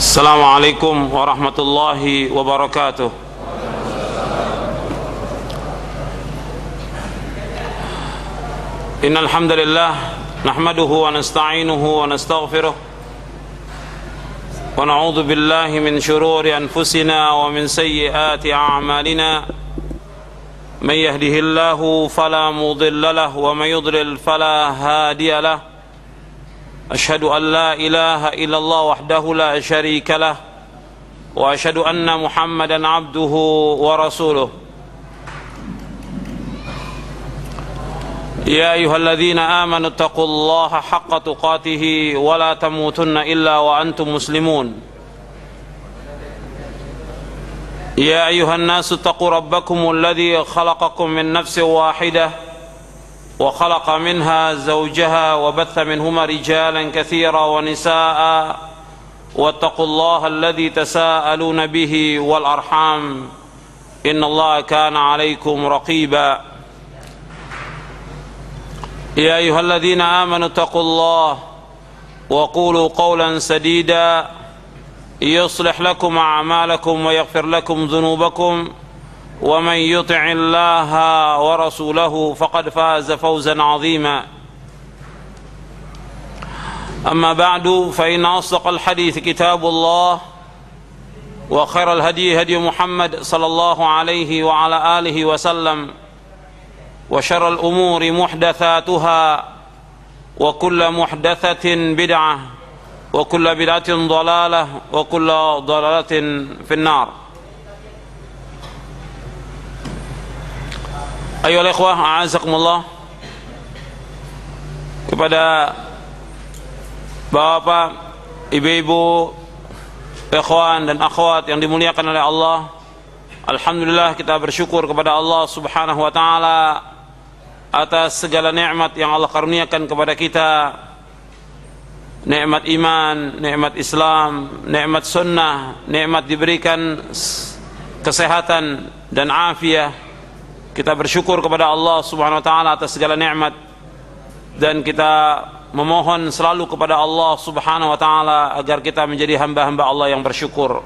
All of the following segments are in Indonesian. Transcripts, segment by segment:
Assalamualaikum warahmatullahi wabarakatuh. Innal hamdalillah nahmaduhu wa nasta'inuhu wa nastaghfiruh wa na'udzu billahi min shururi anfusina wa min sayyiati a'malina. Man yahdihillahu fala mudilla lahu wa man yudlil fala hadiya lahu. أشهد أن لا إله إلا الله وحده لا شريك له وأشهد أن محمدا عبده ورسوله. يا أيها الذين آمنوا اتقوا الله حق تقاته ولا تموتن إلا وأنتم مسلمون. يا أيها الناس اتقوا ربكم الذي خلقكم من نفس واحدة وخلق منها زوجها وبث منهما رجالا كثيرا ونساء واتقوا الله الذي تساءلون به والأرحام إن الله كان عليكم رقيبا. يا أيها الذين آمنوا اتقوا الله وقولوا قولا سديدا يصلح لكم أعمالكم ويغفر لكم ذنوبكم ومن يطع الله ورسوله فقد فاز فوزا عظيما. أما بعد فإن أصدق الحديث كتاب الله وخير الهدي هدي محمد صلى الله عليه وعلى آله وسلم وشر الأمور محدثاتها وكل محدثة بدعة وكل بدعة ضلالة وكل ضلالة في النار. Ayolah ikhwah, a'azakumullah, kepada bapak, ibu-ibu, ikhwan dan akhwat yang dimuliakan oleh Allah. Alhamdulillah, kita bersyukur kepada Allah subhanahu wa ta'ala atas segala nikmat yang Allah karuniakan kepada kita. Nikmat iman, nikmat Islam, nikmat sunnah, nikmat diberikan kesehatan dan afiah. Kita bersyukur kepada Allah subhanahu wa ta'ala atas segala nikmat, dan kita memohon selalu kepada Allah subhanahu wa ta'ala agar kita menjadi hamba-hamba Allah yang bersyukur.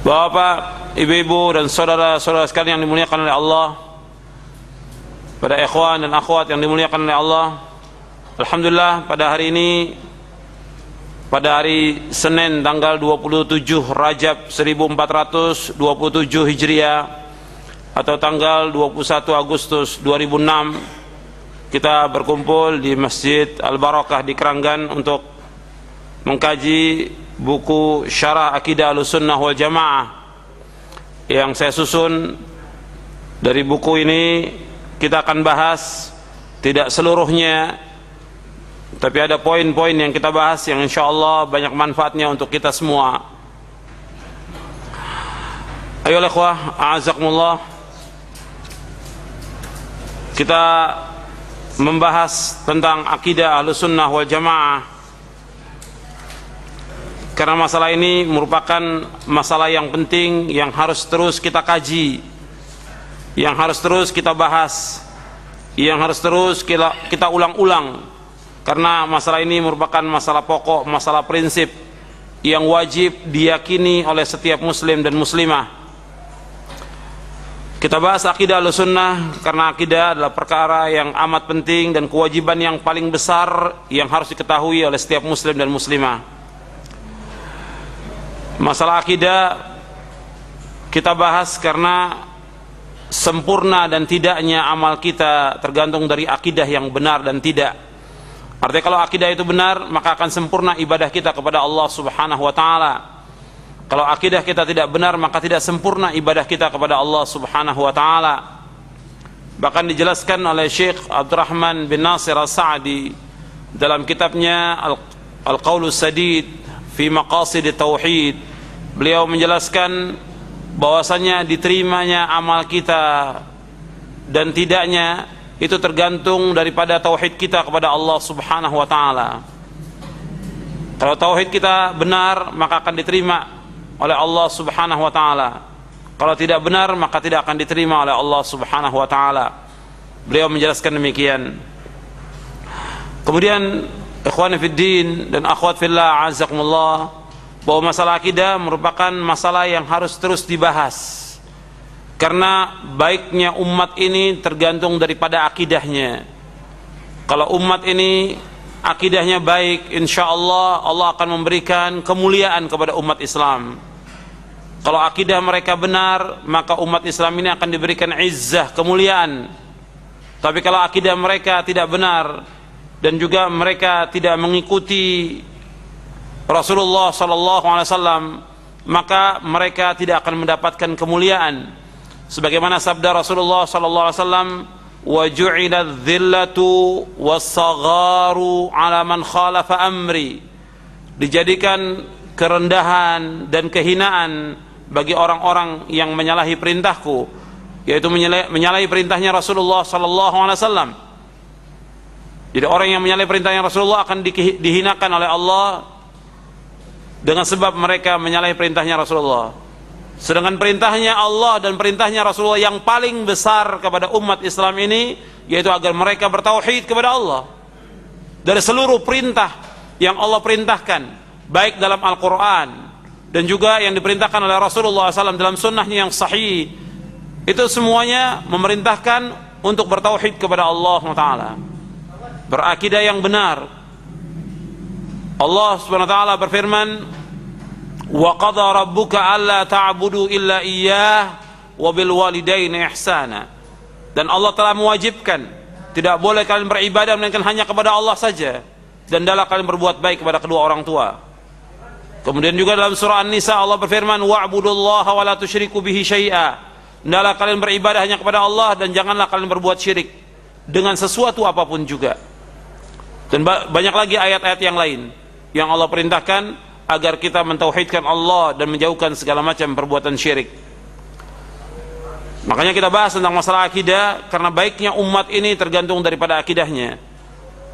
Bapak, ibu-ibu dan saudara-saudara sekalian yang dimuliakan oleh Allah, pada ikhwan dan akhwat yang dimuliakan oleh Allah, alhamdulillah pada hari ini, pada hari Senin tanggal 27 Rajab 1427 Hijriah atau tanggal 21 Agustus 2006, kita berkumpul di Masjid Al-Barakah di Keranggan untuk mengkaji buku Syarah Aqidah Ahlussunnah wal Jamaah yang saya susun. Dari buku ini kita akan bahas tidak seluruhnya, tapi ada poin-poin yang kita bahas yang insya Allah banyak manfaatnya untuk kita semua. Ayolah ikhwah, a'azakumullah, kita membahas tentang akidah Ahlussunnah wal Jamaah, karena masalah ini merupakan masalah yang penting yang harus terus kita kaji, yang harus terus kita bahas, yang harus terus kita ulang-ulang. Karena masalah ini merupakan masalah pokok, masalah prinsip yang wajib diyakini oleh setiap muslim dan muslimah. Kita bahas akidah Ahlussunnah karena akidah adalah perkara yang amat penting dan kewajiban yang paling besar yang harus diketahui oleh setiap muslim dan muslimah. Masalah akidah kita bahas karena sempurna dan tidaknya amal kita tergantung dari akidah yang benar dan tidak. Artinya kalau akidah itu benar, maka akan sempurna ibadah kita kepada Allah subhanahu wa ta'ala. Kalau akidah kita tidak benar, maka tidak sempurna ibadah kita kepada Allah subhanahu wa ta'ala. Bahkan dijelaskan oleh Syekh Abdurrahman bin Nasir As-Sa'di dalam kitabnya Al-Qaulus Sadid fi Maqasid Tauhid. Beliau menjelaskan bahwasanya diterimanya amal kita dan tidaknya itu tergantung daripada tauhid kita kepada Allah subhanahu wa ta'ala. Kalau tauhid kita benar, maka akan diterima oleh Allah subhanahu wa ta'ala. Kalau tidak benar, maka tidak akan diterima oleh Allah subhanahu wa ta'ala. Beliau menjelaskan demikian. Kemudian Ikhwani fid din dan akhwat fillah, azakumullah, bahwa masalah akidah merupakan masalah yang harus terus dibahas. Karena baiknya umat ini tergantung daripada akidahnya. Kalau umat ini akidahnya baik, insya Allah Allah akan memberikan kemuliaan kepada umat Islam. Kalau akidah mereka benar, maka umat Islam ini akan diberikan izzah, kemuliaan. Tapi kalau akidah mereka tidak benar dan juga mereka tidak mengikuti Rasulullah SAW, maka mereka tidak akan mendapatkan kemuliaan. Sebagaimana sabda Rasulullah SAW, wa ju'ila dhillatu was-sagharu ala man khalafa amri, dijadikan kerendahan dan kehinaan bagi orang-orang yang menyalahi perintahku, yaitu menyalahi perintahnya Rasulullah SAW. Jadi orang yang menyalahi perintahnya Rasulullah akan dihinakan oleh Allah dengan sebab mereka menyalahi perintahnya Rasulullah. Sedangkan perintahnya Allah dan perintahnya Rasulullah yang paling besar kepada umat Islam ini, yaitu agar mereka bertauhid kepada Allah. Dari seluruh perintah yang Allah perintahkan, baik dalam Al-Quran dan juga yang diperintahkan oleh Rasulullah SAW dalam sunnahnya yang sahih, itu semuanya memerintahkan untuk bertauhid kepada Allah SWT, berakidah yang benar. Allah SWT berfirman, wa qadha rabbuka alla ta'budu illa iyyah wa bil walidaini ihsana. Dan Allah telah mewajibkan tidak boleh kalian beribadah melainkan hanya kepada Allah saja, dan hendaklah kalian berbuat baik kepada kedua orang tua. Kemudian juga dalam surah An-Nisa Allah berfirman, wa'budullaha wa la tusyriku bihi syai'a. Hendaklah kalian beribadah hanya kepada Allah dan janganlah kalian berbuat syirik dengan sesuatu apapun juga. Dan banyak lagi ayat-ayat yang lain yang Allah perintahkan agar kita mentauhidkan Allah dan menjauhkan segala macam perbuatan syirik. Makanya kita bahas tentang masalah akidah, karena baiknya umat ini tergantung daripada akidahnya.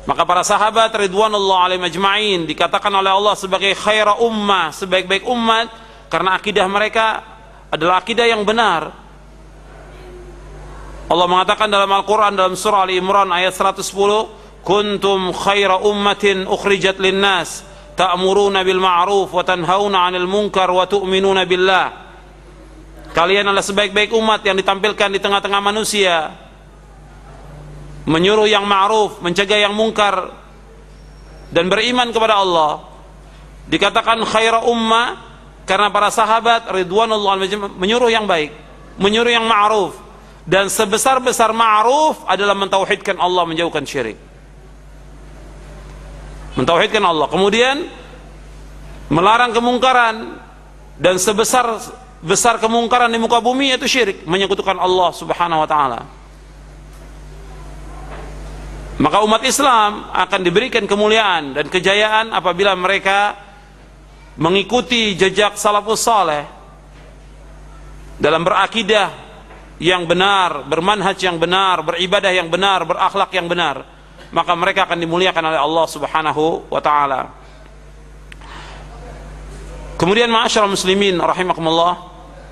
Maka para sahabat ridwanullah alaihim ajma'in dikatakan oleh Allah sebagai khaira ummah, sebaik-baik umat, karena akidah mereka adalah akidah yang benar. Allah mengatakan dalam Al-Quran dalam surah Ali Imran ayat 110, kuntum khaira ummatin ukhrijat linnas ta'muruna bil ma'ruf wa tanhauna 'anil munkar wa tu'minuna billah. Kalian adalah sebaik-baik umat yang ditampilkan di tengah-tengah manusia, menyuruh yang ma'ruf, mencegah yang mungkar, dan beriman kepada Allah. Dikatakan khaira ummah karena para sahabat ridwanullah menyuruh yang baik, menyuruh yang ma'ruf, dan sebesar-besar ma'ruf adalah mentauhidkan Allah, menjauhkan syirik. Mentauhidkan Allah, kemudian melarang kemungkaran, dan sebesar kemungkaran di muka bumi yaitu syirik, menyekutukan Allah Subhanahu wa taala. Maka umat Islam akan diberikan kemuliaan dan kejayaan apabila mereka mengikuti jejak salafus saleh dalam berakidah yang benar, bermanhaj yang benar, beribadah yang benar, berakhlak yang benar. Maka mereka akan dimuliakan oleh Allah Subhanahu wa taala. Kemudian ma'asyiral muslimin rahimakumullah,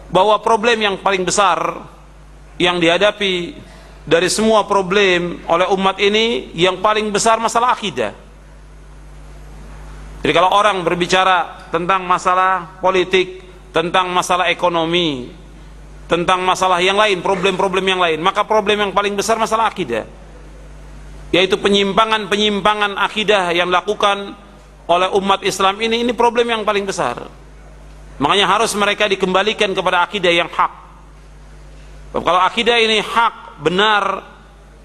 bahwa problem yang paling besar yang dihadapi dari semua problem oleh umat ini, yang paling besar masalah akidah. Jadi kalau orang berbicara tentang masalah politik, tentang masalah ekonomi, tentang masalah yang lain, problem-problem yang lain, maka problem yang paling besar masalah akidah, yaitu penyimpangan-penyimpangan akidah yang dilakukan oleh umat Islam ini problem yang paling besar. Makanya harus mereka dikembalikan kepada akidah yang hak. Kalau akidah ini hak, benar,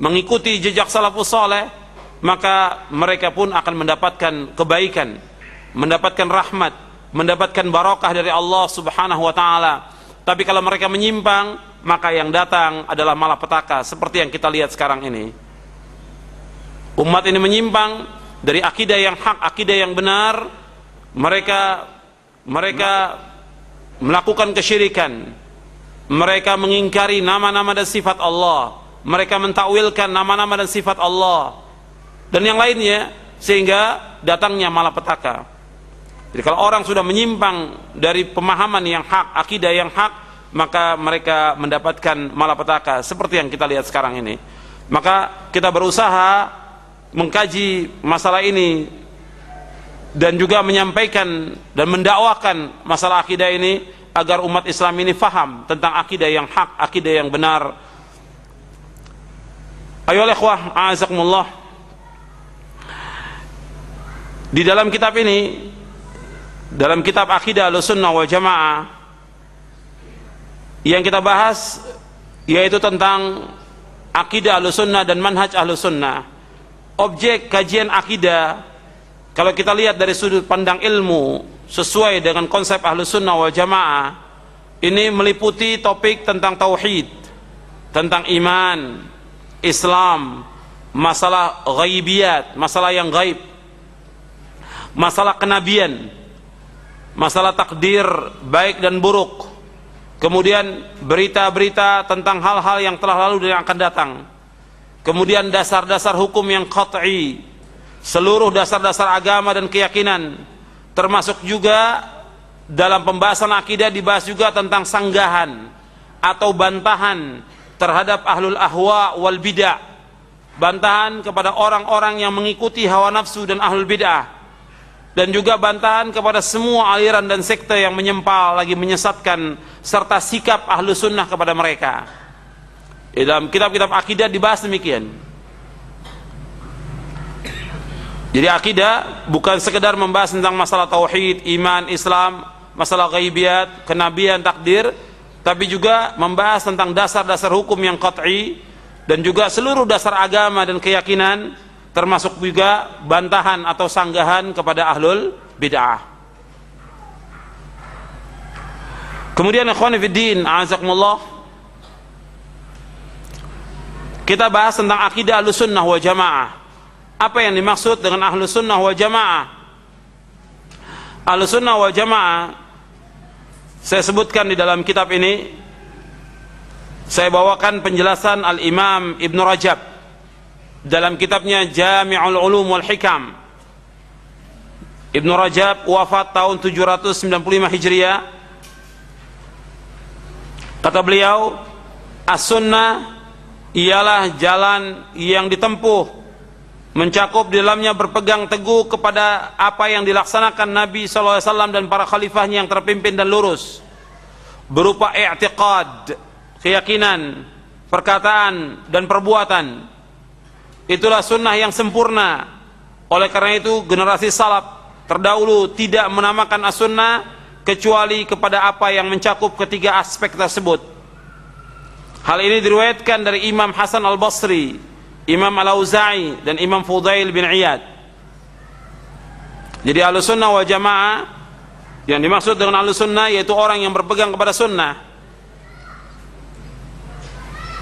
mengikuti jejak salafus saleh, maka mereka pun akan mendapatkan kebaikan, mendapatkan rahmat, mendapatkan barakah dari Allah Subhanahu wa taala. Tapi kalau mereka menyimpang, maka yang datang adalah malapetaka, seperti yang kita lihat sekarang ini. Umat ini menyimpang dari akidah yang hak, akidah yang benar. Mereka melakukan kesyirikan, mereka mengingkari nama-nama dan sifat Allah, mereka mentakwilkan nama-nama dan sifat Allah dan yang lainnya, sehingga datangnya malapetaka. Jadi kalau orang sudah menyimpang dari pemahaman yang hak, akidah yang hak, maka mereka mendapatkan malapetaka seperti yang kita lihat sekarang ini. Maka kita berusaha mengkaji masalah ini dan juga menyampaikan dan mendakwakan masalah akidah ini agar umat Islam ini faham tentang akidah yang hak, akidah yang benar. Ayolah ikhwah, a'azakumullah. Di dalam kitab ini, dalam kitab Aqidah Ahlussunnah wal Jamaah, yang kita bahas yaitu tentang akidah Ahlussunnah dan manhaj Ahlussunnah. Objek kajian akidah, kalau kita lihat dari sudut pandang ilmu sesuai dengan konsep Ahlussunnah wal Jamaah, ini meliputi topik tentang tauhid, tentang iman, Islam, masalah ghaibiyat, masalah yang gaib, masalah kenabian, masalah takdir baik dan buruk, kemudian berita-berita tentang hal-hal yang telah lalu dan yang akan datang, kemudian dasar-dasar hukum yang qat'i, seluruh dasar-dasar agama dan keyakinan, termasuk juga dalam pembahasan akidah dibahas juga tentang sanggahan atau bantahan terhadap ahlul ahwa wal bid'ah, bantahan kepada orang-orang yang mengikuti hawa nafsu dan ahlul bid'ah, dan juga bantahan kepada semua aliran dan sekte yang menyempal lagi menyesatkan, serta sikap ahlu sunnah kepada mereka. Di dalam kitab-kitab akidah dibahas demikian. Jadi akidah bukan sekedar membahas tentang masalah tauhid, iman, Islam, masalah ghaibiyat, kenabian, takdir, tapi juga membahas tentang dasar-dasar hukum yang qat'i dan juga seluruh dasar agama dan keyakinan, termasuk juga bantahan atau sanggahan kepada ahlul bid'ah. Kemudian ikhwan fiddin, a'azakumullah, kita bahas tentang akidah Ahlussunnah wal Jamaah. Apa yang dimaksud dengan Ahlussunnah wal Jamaah? Ahlussunnah wal Jamaah saya sebutkan di dalam kitab ini, saya bawakan penjelasan Al-Imam Ibn Rajab dalam kitabnya Jami'ul Ulum wal Hikam. Ibn Rajab wafat tahun 795 Hijriah. Kata beliau, as-sunnah ialah jalan yang ditempuh, mencakup di dalamnya berpegang teguh kepada apa yang dilaksanakan Nabi SAW dan para khalifahnya yang terpimpin dan lurus, berupa i'tiqad, keyakinan, perkataan dan perbuatan. Itulah sunnah yang sempurna. Oleh karena itu generasi salaf terdahulu tidak menamakan as-sunnah kecuali kepada apa yang mencakup ketiga aspek tersebut. Hal ini diriwayatkan dari Imam Hasan al-Basri, Imam Al-Auza'i dan Imam Fudail bin Iyad. Jadi Ahlussunnah wal Jamaah, yang dimaksud dengan Ahlussunnah yaitu orang yang berpegang kepada sunnah.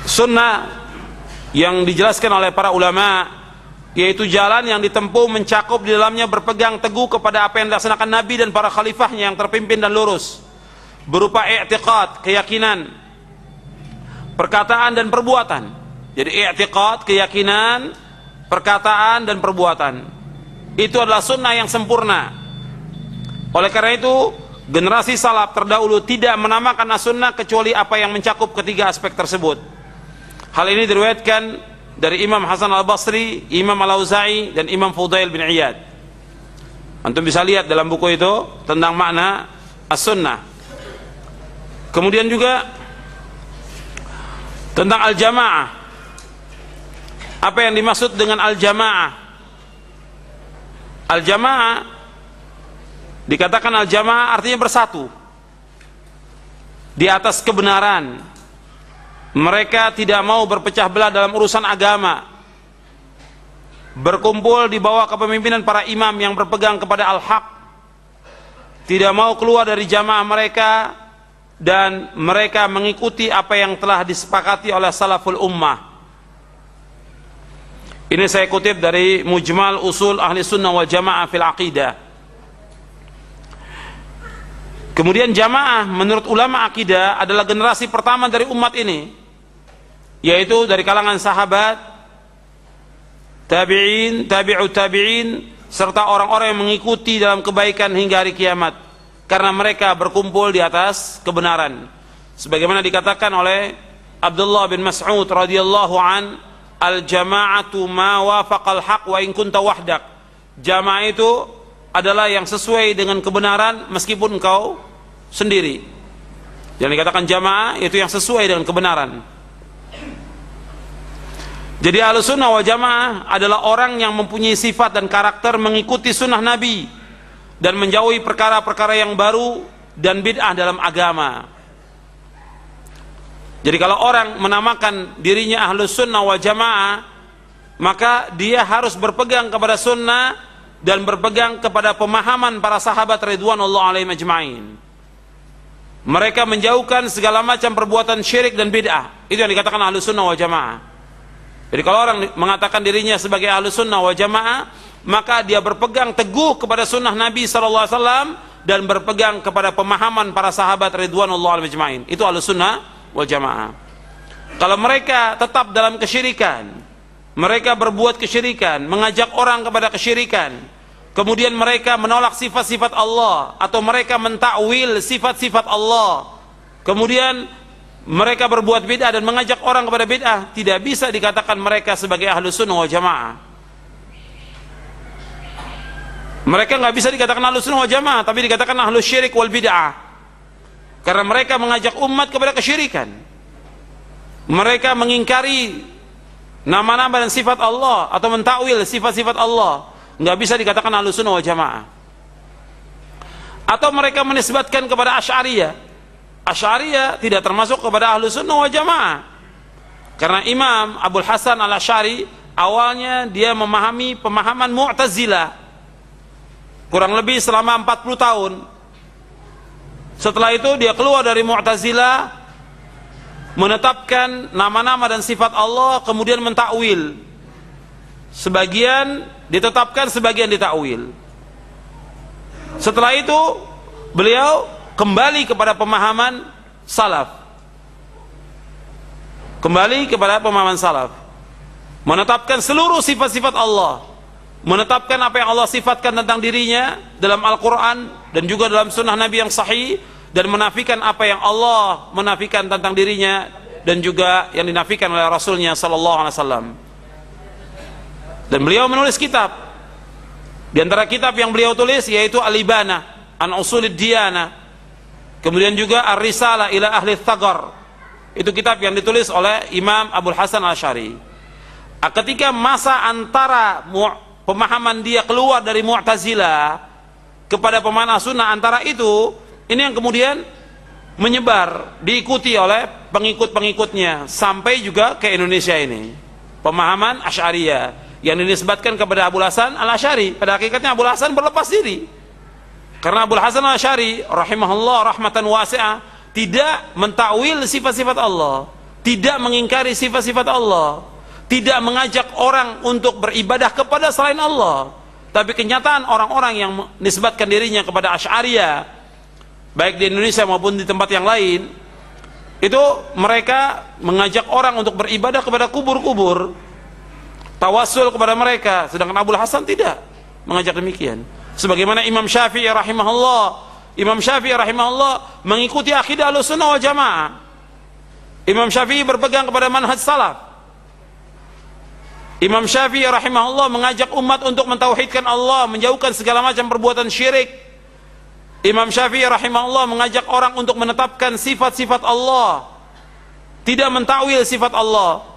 Sunnah yang dijelaskan oleh para ulama yaitu jalan yang ditempuh mencakup di dalamnya berpegang teguh kepada apa yang dilaksanakan Nabi dan para khalifahnya yang terpimpin dan lurus, berupa i'tiqad, keyakinan, perkataan dan perbuatan. Jadi i'tiqad, keyakinan, perkataan dan perbuatan, itu adalah sunnah yang sempurna. Oleh karena itu generasi salaf terdahulu tidak menamakan as-sunnah kecuali apa yang mencakup ketiga aspek tersebut. Hal ini diriwayatkan dari Imam Hasan al-Basri, Imam Al-Auza'i dan Imam Fudail bin Iyad. Antum bisa lihat dalam buku itu tentang makna as-sunnah. Kemudian juga tentang al-jamaah. Apa yang dimaksud dengan al-jamaah? Al-jamaah, dikatakan al-jamaah artinya bersatu di atas kebenaran. Mereka tidak mau berpecah belah dalam urusan agama, berkumpul di bawah kepemimpinan para imam yang berpegang kepada al-haq, tidak mau keluar dari jamaah mereka, dan mereka mengikuti apa yang telah disepakati oleh salaful ummah. Ini saya kutip dari Mujmal Usul Ahli Sunnah wal Jamaah fil Aqidah. Kemudian jamaah menurut ulama akidah adalah generasi pertama dari umat ini, yaitu dari kalangan sahabat, tabi'in, tabi'ut tabi'in, serta orang-orang yang mengikuti dalam kebaikan hingga hari kiamat, karena mereka berkumpul di atas kebenaran. Sebagaimana dikatakan oleh Abdullah bin Mas'ud radhiyallahu an, al-jama'atu ma wafaqal haq wa in kunta wahdak. Jamaah itu adalah yang sesuai dengan kebenaran meskipun engkau sendiri. Yang dikatakan jamaah itu yang sesuai dengan kebenaran. Jadi Ahlussunnah wal Jamaah adalah orang yang mempunyai sifat dan karakter mengikuti sunnah Nabi dan menjauhi perkara-perkara yang baru dan bid'ah dalam agama. Jadi kalau orang menamakan dirinya Ahlussunnah wal Jamaah, maka dia harus berpegang kepada sunnah dan berpegang kepada pemahaman para sahabat ridwanullah alaihim ajma'in. Mereka menjauhkan segala macam perbuatan syirik dan bid'ah. Itu yang dikatakan Ahlussunnah wal Jamaah. Jadi kalau orang mengatakan dirinya sebagai Ahlussunnah wal Jamaah, maka dia berpegang teguh kepada sunnah Nabi SAW dan berpegang kepada pemahaman para sahabat ridwanullah alaihim ajma'in. Itu Ahlussunnah wal Jamaah. Kalau mereka tetap dalam kesyirikan, mereka berbuat kesyirikan, mengajak orang kepada kesyirikan, kemudian mereka menolak sifat-sifat Allah atau mereka mentakwil sifat-sifat Allah, kemudian mereka berbuat bid'ah dan mengajak orang kepada bid'ah, tidak bisa dikatakan mereka sebagai Ahlussunnah wal Jamaah. Mereka nggak bisa dikatakan Ahlussunnah wal Jamaah, tapi dikatakan Ahlus Syirik wal Bid'ah, karena mereka mengajak umat kepada kesyirikan. Mereka mengingkari nama-nama dan sifat Allah atau mentakwil sifat-sifat Allah, nggak bisa dikatakan Ahlussunnah wal Jamaah. Atau mereka menisbatkan kepada Asy'ariyah. Asy'ariyah tidak termasuk kepada Ahlussunnah wal Jamaah, karena Imam Abul Hasan al-Asy'ari awalnya dia memahami pemahaman Mu'tazilah kurang lebih selama 40 tahun. Setelah itu dia keluar dari Mu'tazilah, menetapkan nama-nama dan sifat Allah, kemudian mentakwil. Sebagian ditetapkan, sebagian ditakwil. Setelah itu beliau kembali kepada pemahaman salaf. Kembali kepada pemahaman salaf. Menetapkan seluruh sifat-sifat Allah. Menetapkan apa yang Allah sifatkan tentang dirinya dalam Al-Quran dan juga dalam sunnah Nabi yang sahih, dan menafikan apa yang Allah menafikan tentang dirinya dan juga yang dinafikan oleh Rasulnya sallallahu alaihi wasallam. Dan beliau menulis kitab. Di antara kitab yang beliau tulis yaitu Al-Ibana an Usulid Diyanah. Kemudian juga Ar-Risalah ila Ahli Thagar. Itu kitab yang ditulis oleh Imam Abul Hasan al-Asy'ari. Ketika masa antara pemahaman dia keluar dari Mu'tazilah kepada pemahaman Sunnah, antara itu, ini yang kemudian menyebar, diikuti oleh pengikut-pengikutnya sampai juga ke Indonesia ini. Pemahaman Asy'ariyah yang dinisbatkan kepada Abul Hasan al-Asy'ari. Pada hakikatnya Abul Hasan berlepas diri, karena Abul Hasan al-Asy'ari rahimahullah rahmatan wasi'ah tidak mentakwil sifat-sifat Allah, tidak mengingkari sifat-sifat Allah, tidak mengajak orang untuk beribadah kepada selain Allah. Tapi kenyataan orang-orang yang menisbatkan dirinya kepada Asy'ariyah, baik di Indonesia maupun di tempat yang lain, itu mereka mengajak orang untuk beribadah kepada kubur-kubur, tawassul kepada mereka. Sedangkan Abul Hasan tidak mengajak demikian. Sebagaimana Imam Syafi'i rahimahullah mengikuti akidah Ahlussunnah wal Jamaah. Imam Syafi'i berpegang kepada manhaj salaf. Imam Syafi'i rahimahullah mengajak umat untuk mentauhidkan Allah, menjauhkan segala macam perbuatan syirik. Imam Syafi'i rahimahullah mengajak orang untuk menetapkan sifat-sifat Allah, tidak mentakwil sifat Allah.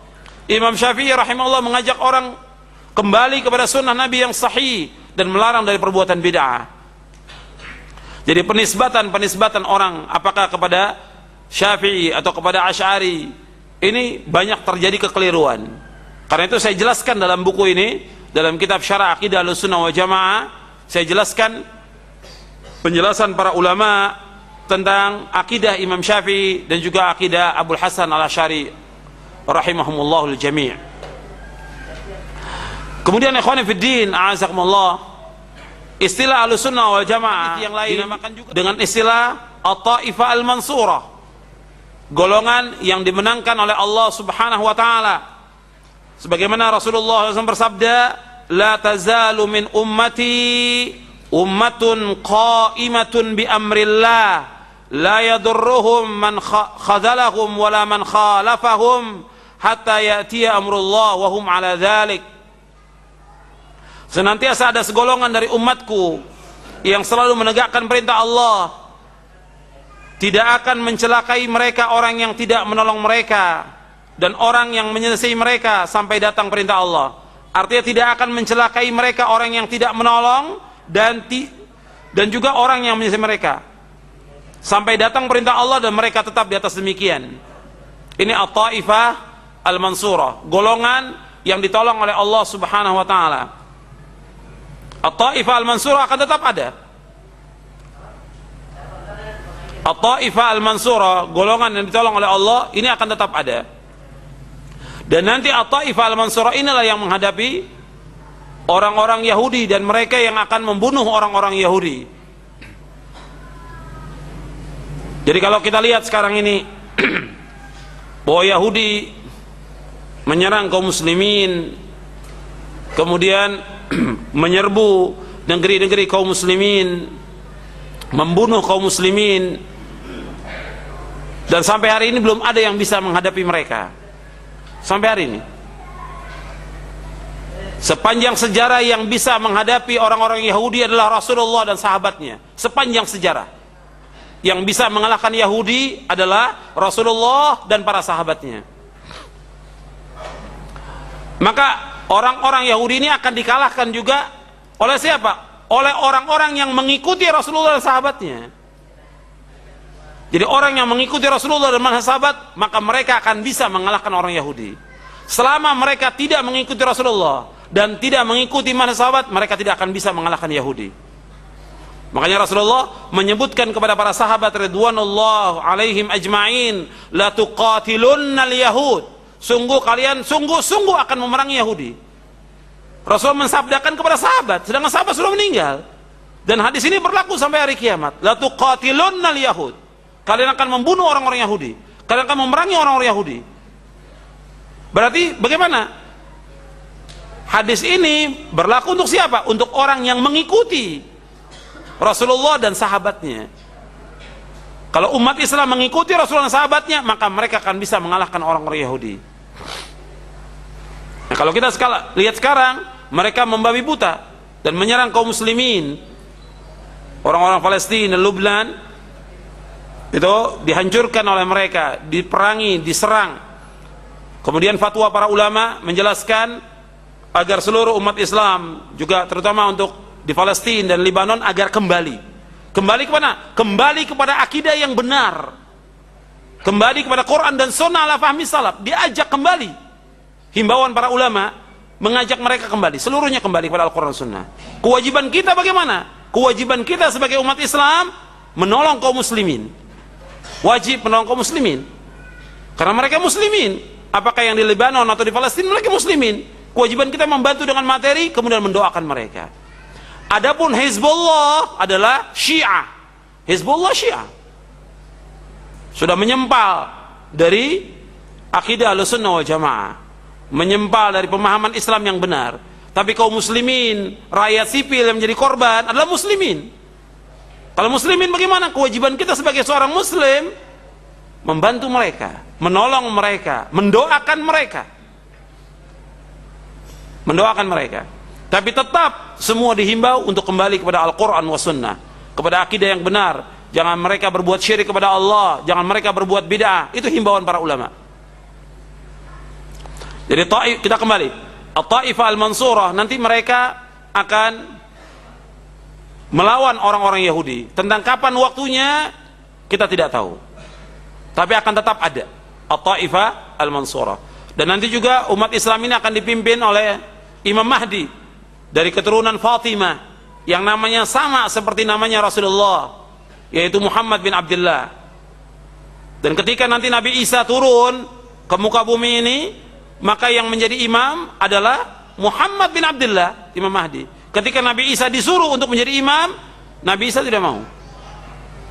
Imam Syafi'i rahimahullah mengajak orang kembali kepada sunnah Nabi yang sahih dan melarang dari perbuatan bid'ah. Jadi penisbatan orang apakah kepada Syafi'i atau kepada Asy'ari, ini banyak terjadi kekeliruan. Karena itu saya jelaskan dalam buku ini, dalam kitab Syarah Aqidah Ahlussunnah wal Jamaah, saya jelaskan penjelasan para ulama tentang akidah Imam Syafi'i dan juga akidah Abul Hasan al-Asy'ari rahimahumullahul jami'. Kemudian ikhwani fid din, a'azakumullah, istilah Ahlussunnah wal Jamaah yang lain dinamakan juga dengan istilah At-Taifah al-Mansurah, golongan yang dimenangkan oleh Allah Subhanahu wa taala. Sebagaimana Rasulullah SAW bersabda, la tazalu min ummati ummatun qa'imatun bi amrillah la yadurruhum man khadalahum wala man khalafahum hatta ya'tiya amrullah wa hum ala dhalik. Senantiasa ada segolongan dari umatku yang selalu menegakkan perintah Allah, tidak akan mencelakai mereka orang yang tidak menolong mereka dan orang yang menyelesaikan mereka sampai datang perintah Allah. Artinya tidak akan mencelakai mereka orang yang tidak menolong dan juga orang yang menyelesaikan mereka sampai datang perintah Allah dan mereka tetap di atas demikian. Ini at-Taifah al-Mansurah, golongan yang ditolong oleh Allah Subhanahu wa taala. At-Taifah al-Mansurah akan tetap ada. At-Taifah al-Mansurah, golongan yang ditolong oleh Allah, ini akan tetap ada. Dan nanti At-Taifah al-Mansurah inilah yang menghadapi orang-orang Yahudi dan mereka yang akan membunuh orang-orang Yahudi. Jadi kalau kita lihat sekarang ini bahwa Yahudi menyerang kaum muslimin, kemudian menyerbu negeri-negeri kaum muslimin, membunuh kaum muslimin, dan sampai hari ini belum ada yang bisa menghadapi mereka. Sampai hari ini sepanjang sejarah yang bisa menghadapi orang-orang Yahudi adalah Rasulullah dan sahabatnya. Sepanjang sejarah yang bisa mengalahkan Yahudi adalah Rasulullah dan para sahabatnya. Maka orang-orang Yahudi ini akan dikalahkan juga oleh siapa? Oleh orang-orang yang mengikuti Rasulullah dan sahabatnya. Jadi orang yang mengikuti Rasulullah dan sahabat, maka mereka akan bisa mengalahkan orang Yahudi. Selama mereka tidak mengikuti Rasulullah dan tidak mengikuti sahabat, mereka tidak akan bisa mengalahkan Yahudi. Makanya Rasulullah menyebutkan kepada para sahabat ridwanullah alaihim ajma'in, la tuqatilunnal yahud. Sungguh kalian sungguh akan memerangi Yahudi. Rasulullah mensabdakan kepada sahabat, sedangkan sahabat sudah meninggal. Dan hadis ini berlaku sampai hari kiamat. La tuqatilunnal yahud. Kalian akan membunuh orang-orang Yahudi. Kalian akan memerangi orang-orang Yahudi. Berarti bagaimana? Hadis ini berlaku untuk siapa? Untuk orang yang mengikuti Rasulullah dan sahabatnya. Kalau umat Islam mengikuti Rasulullah dan sahabatnya, maka mereka akan bisa mengalahkan orang-orang Yahudi. Nah, kalau kita lihat sekarang, mereka membabi buta dan menyerang kaum muslimin. Orang-orang Palestina, Lebanon itu dihancurkan oleh mereka, diperangi, diserang. Kemudian fatwa para ulama menjelaskan agar seluruh umat Islam, juga terutama untuk di Palestina dan Lebanon, agar kembali kemana? Kembali kepada akidah yang benar, kembali kepada Quran dan Sunnah ala fahmi salaf. Diajak kembali. Himbauan para ulama mengajak mereka kembali, seluruhnya kembali kepada Al-Quran Sunnah. Kewajiban kita bagaimana? Kewajiban kita sebagai umat Islam menolong kaum muslimin. Wajib menolong kaum muslimin karena mereka muslimin. Apakah yang di Lebanon atau di Palestina, mereka muslimin. Kewajiban kita membantu dengan materi, kemudian mendoakan mereka. Adapun Hizbullah adalah Syiah. Hizbullah Syiah sudah menyempal dari akidah Ahlussunnah wal Jamaah, menyempal dari pemahaman Islam yang benar. Tapi kaum muslimin, rakyat sipil yang menjadi korban adalah muslimin. Kalau muslimin bagaimana? Kewajiban kita sebagai seorang muslim membantu mereka, menolong mereka, mendoakan mereka. Mendoakan mereka. Tapi tetap semua dihimbau untuk kembali kepada Al-Quran wa Sunnah, kepada akidah yang benar. Jangan mereka berbuat syirik kepada Allah, jangan mereka berbuat bid'ah. Itu himbauan para ulama. Jadi kita kembali, At-Taifah al-Mansurah, nanti mereka akan melawan orang-orang Yahudi. Tentang kapan waktunya kita tidak tahu, tapi akan tetap ada At-Taifah al-Mansurah. Dan nanti juga umat Islam ini akan dipimpin oleh Imam Mahdi dari keturunan Fatimah, yang namanya sama seperti namanya Rasulullah, yaitu Muhammad bin Abdullah. Dan ketika nanti Nabi Isa turun ke muka bumi ini, maka yang menjadi imam adalah Muhammad bin Abdullah, Imam Mahdi. Ketika Nabi Isa disuruh untuk menjadi imam, Nabi Isa tidak mau.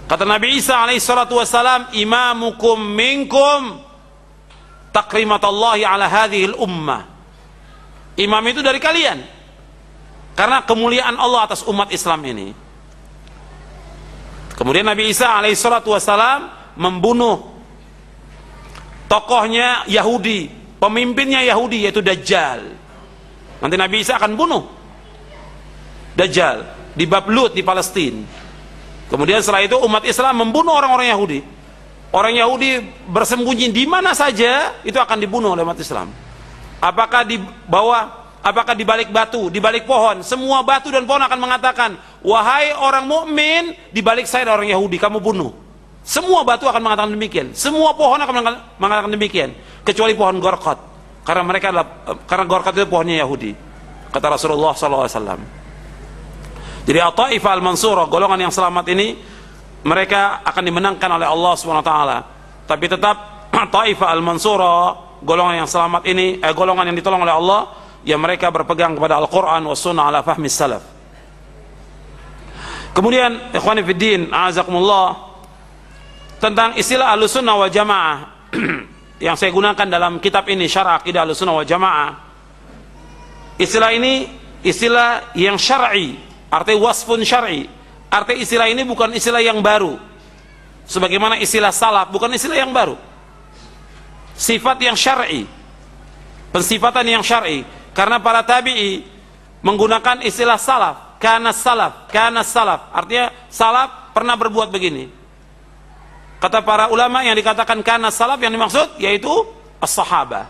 Kata Nabi Isa alaihissalatu wassalam, imamukum minkum takrimatallahi ala hadhil ummah. Imam itu dari kalian, karena kemuliaan Allah atas umat Islam ini. Kemudian Nabi Isa alaihissalatu wassalam membunuh tokohnya Yahudi, pemimpinnya Yahudi, yaitu Dajjal. Nanti Nabi Isa akan bunuh Dajjal. di bab Lut di Palestina. Kemudian setelah itu umat Islam membunuh orang-orang Yahudi. Orang Yahudi bersembunyi di mana saja itu akan dibunuh oleh umat Islam. Apakah di bawah, apakah di balik batu, di balik pohon, semua batu dan pohon akan mengatakan, wahai orang mukmin, di balik saya ada orang Yahudi, kamu bunuh. Semua batu akan mengatakan demikian, semua pohon akan mengatakan demikian, kecuali pohon Gorqat, karena Gorqat itu pohonnya Yahudi, kata Rasulullah SAW. Jadi At-Taifah Al-Mansurah, golongan yang selamat ini, mereka akan dimenangkan oleh Allah SWT. Tapi tetap Taifah Al-Mansurah, golongan yang selamat ini, golongan yang ditolong oleh Allah, ya mereka berpegang kepada Al-Quran wa Sunnah ala fahmi salaf. Kemudian ikhwani fiddin, a'azakumullah, tentang istilah Ahlussunnah wal Jamaah yang saya gunakan dalam kitab ini, Syarah Aqidah Ahlussunnah wal Jamaah. Istilah ini istilah yang syar'i, artinya wasfun syar'i. Artinya istilah ini bukan istilah yang baru, sebagaimana istilah salaf bukan istilah yang baru. Sifat yang syar'i, pensifatan yang syar'i, karena para tabi'i menggunakan istilah salaf, kana salaf, artinya salaf pernah berbuat begini. Kata para ulama, yang dikatakan kana salaf yang dimaksud yaitu as-sahabah.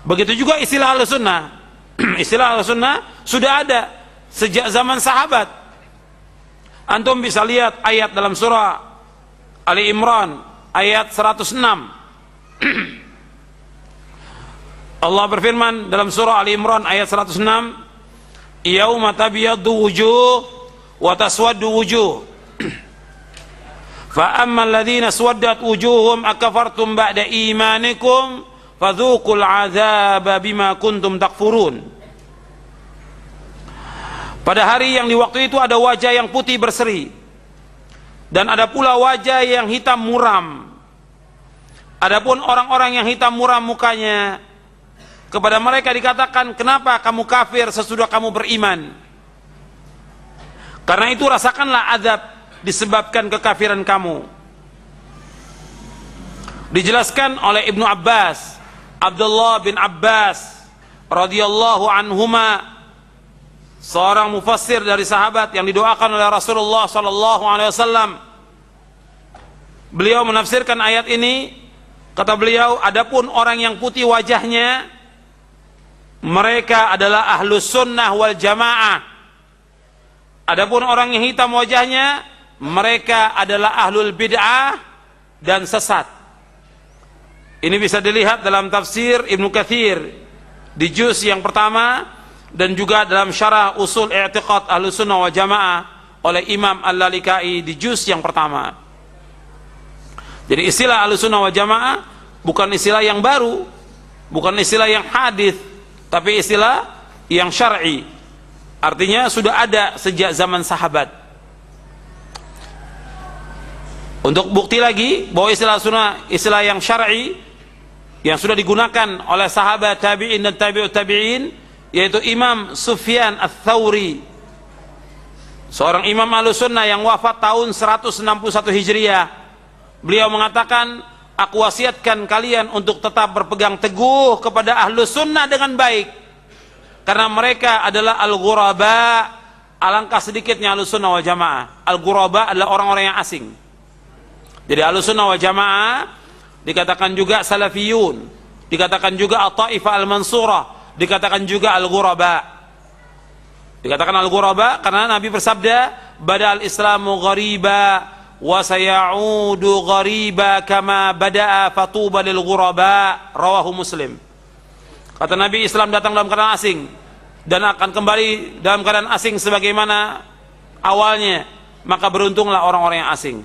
Begitu juga istilah Ahlussunnah. Istilah Ahlussunnah sudah ada sejak zaman sahabat. Antum bisa lihat ayat dalam surah Ali Imran ayat 106. Allah berfirman dalam surah Ali Imran ayat 106, yauma tabyaddu wujuh wa taswaddu wujuh. Fa ammal ladzina swaddat wujuhum akafartum ba'da imanikum fadzuqul 'adzaba bima kuntum takfurun. Pada hari yang di waktu itu ada wajah yang putih berseri dan ada pula wajah yang hitam muram. Adapun orang-orang yang hitam muram mukanya, kepada mereka dikatakan, kenapa kamu kafir sesudah kamu beriman? Karena itu rasakanlah azab disebabkan kekafiran kamu. Dijelaskan oleh Ibnu Abbas, Abdullah bin Abbas radhiyallahu anhuma, seorang mufassir dari sahabat yang didoakan oleh Rasulullah sallallahu alaihi wasallam. Beliau menafsirkan ayat ini, kata beliau, adapun orang yang putih wajahnya, mereka adalah ahlus sunnah wal jamaah. Adapun orang yang hitam wajahnya, mereka adalah ahlul bid'ah dan sesat. Ini bisa dilihat dalam tafsir Ibnu Katsir di juz yang pertama, dan juga dalam syarah usul i'tiqad Ahlussunnah wal Jamaah oleh Imam Al-Lalikai di juz yang pertama. Jadi istilah Ahlussunnah wal Jamaah bukan istilah yang baru, bukan istilah yang hadis, tapi istilah yang syar'i. Artinya sudah ada sejak zaman sahabat. Untuk bukti lagi bahwa istilah sunnah, istilah yang syar'i yang sudah digunakan oleh sahabat, tabi'in dan tabi'ut tabi'in, yaitu Imam Sufyan Ats-Tsauri, seorang imam Ahlussunnah yang wafat tahun 161 Hijriah. Beliau mengatakan, aku wasiatkan kalian untuk tetap berpegang teguh kepada Ahlussunnah dengan baik, karena mereka adalah al-ghuraba. Alangkah sedikitnya Ahlussunnah wal Jamaah. Al-ghuraba adalah orang-orang yang asing. Jadi Ahlussunnah wal Jamaah dikatakan juga salafiyun, dikatakan juga At-Taifah Al-Mansurah, dikatakan juga al-ghuraba. Dikatakan al-ghuraba karena Nabi bersabda, bada'al islamu ghariba wa sayaudu ghariba kama bada'a fatuba lil ghuraba, rawahu Muslim. Kata Nabi, Islam datang dalam keadaan asing dan akan kembali dalam keadaan asing sebagaimana awalnya, maka beruntunglah orang-orang yang asing.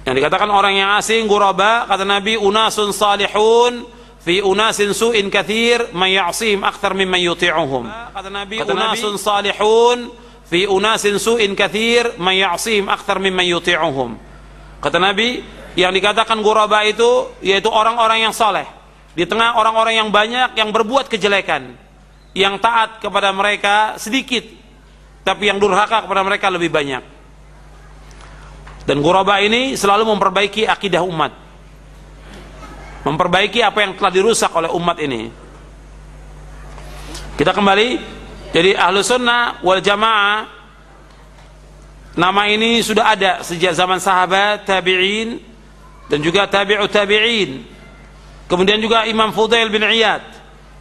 Yang dikatakan orang yang asing, ghuraba, kata Nabi, unasun salihun fi unasin su'in kathir man ya'sihim akthar mimman yuti'uhum. Kata Nabi, unasun salihun fi unasin su'in kathir man ya'sihim akthar mimman yuti'uhum. Kata Nabi, yang dikatakan ghuraba itu yaitu orang-orang yang saleh di tengah orang-orang yang banyak yang berbuat kejelekan, yang taat kepada mereka sedikit, tapi yang durhaka kepada mereka lebih banyak. Dan ghuraba ini selalu memperbaiki akidah umat, memperbaiki apa yang telah dirusak oleh umat ini. Kita kembali Jadi Ahlus Sunnah wal Jamaah, nama ini sudah ada sejak zaman sahabat, tabi'in, dan juga tabi'ut tabi'in. Kemudian juga Imam Fudail bin Iyad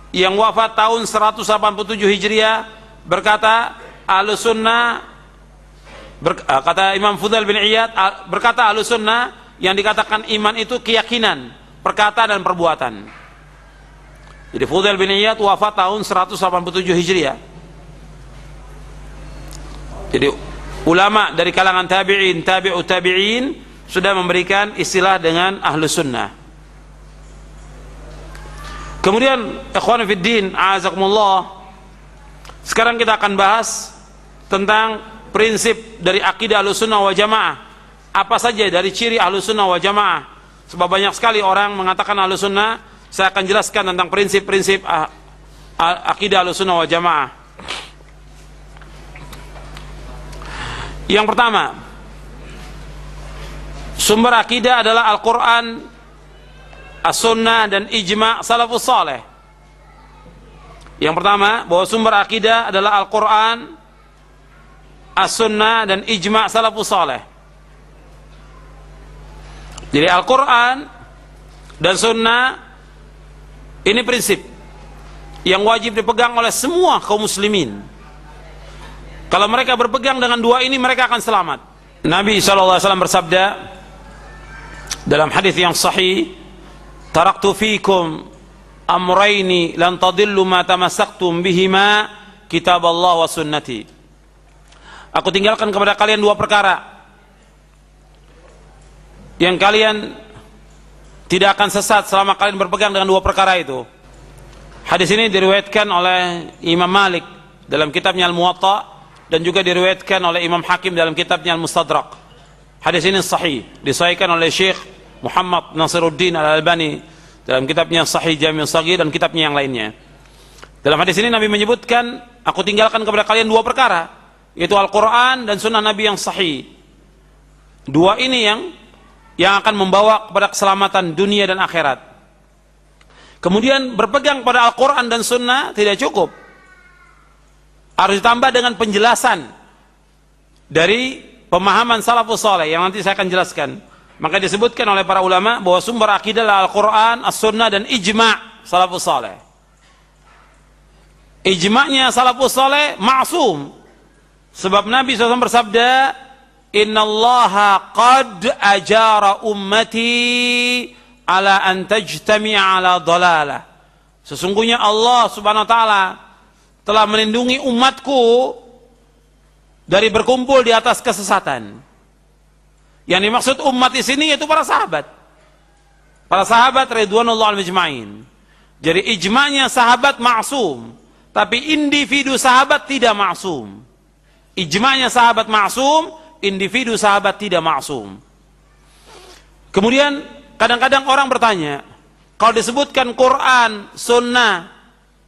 yang wafat tahun 187 Hijriah berkata, Ahlus Sunnah, kata Imam Fudail bin Iyad, berkata Ahlus Sunnah yang dikatakan iman itu keyakinan, perkataan dan perbuatan. Jadi Fudail bin Iyad wafat tahun 187 Hijriah. Jadi ulama dari kalangan tabi'in, tabi'ut tabi'in sudah memberikan istilah dengan Ahlus Sunnah. Kemudian ikhwan fiddin, a'azakumullah, sekarang kita akan bahas tentang prinsip dari akidah Ahlus Sunnah wal Jamaah. Apa saja dari ciri Ahlus Sunnah wal Jamaah? Sebab banyak sekali orang mengatakan Ahlus Sunnah. Saya akan jelaskan tentang prinsip-prinsip akidah Ahlus Sunnah wal Jamaah. Yang pertama, sumber akidah adalah Al-Quran, As-Sunnah, dan Ijma' Salafus Saleh. Yang pertama, bahwa sumber akidah adalah Al-Quran, As-Sunnah, dan Ijma' Salafus Saleh. Jadi Al-Quran dan Sunnah ini prinsip yang wajib dipegang oleh semua kaum muslimin. Kalau mereka berpegang dengan dua ini, mereka akan selamat. Nabi SAW bersabda dalam hadis yang sahih, taraktu fikum amrayni lan tadillu ma tamassaktum bihima kitab Allah wa sunnati. Aku tinggalkan kepada kalian dua perkara yang kalian tidak akan sesat selama kalian berpegang dengan dua perkara itu. Hadis ini diriwayatkan oleh Imam Malik dalam kitabnya Al-Muwatta, dan juga diriwayatkan oleh Imam Hakim dalam kitabnya Al-Mustadrak. Hadis ini sahih, disahihkan oleh Syekh Muhammad Nasiruddin Al-Albani dalam kitabnya Sahih Jami' Shaghir dan kitabnya yang lainnya. Dalam hadis ini Nabi menyebutkan, aku tinggalkan kepada kalian dua perkara, yaitu Al-Quran dan Sunnah Nabi yang sahih. Dua ini yang akan membawa kepada keselamatan dunia dan akhirat. Kemudian berpegang pada Al-Quran dan Sunnah tidak cukup, harus ditambah dengan penjelasan dari pemahaman salafus saleh yang nanti saya akan jelaskan. Maka disebutkan oleh para ulama bahwa sumber akidah adalah Al-Quran, As-Sunnah, dan Ijma' salafus saleh. Ijma'nya salafus saleh ma'sum, sebab Nabi SAW bersabda, innallaha qad ajara ummati ala an tajtami'a ala dhalalah. Sesungguhnya Allah Subhanahu wa taala telah melindungi umatku dari berkumpul di atas kesesatan. Yang dimaksud umat di sini yaitu para sahabat. Para sahabat ridwanullah al-majma'in. Jadi ijma'nya sahabat ma'sum, tapi individu sahabat tidak ma'sum. Ijma'nya sahabat ma'sum, individu sahabat tidak ma'sum. Kemudian kadang-kadang orang bertanya, kalau disebutkan Quran, Sunnah,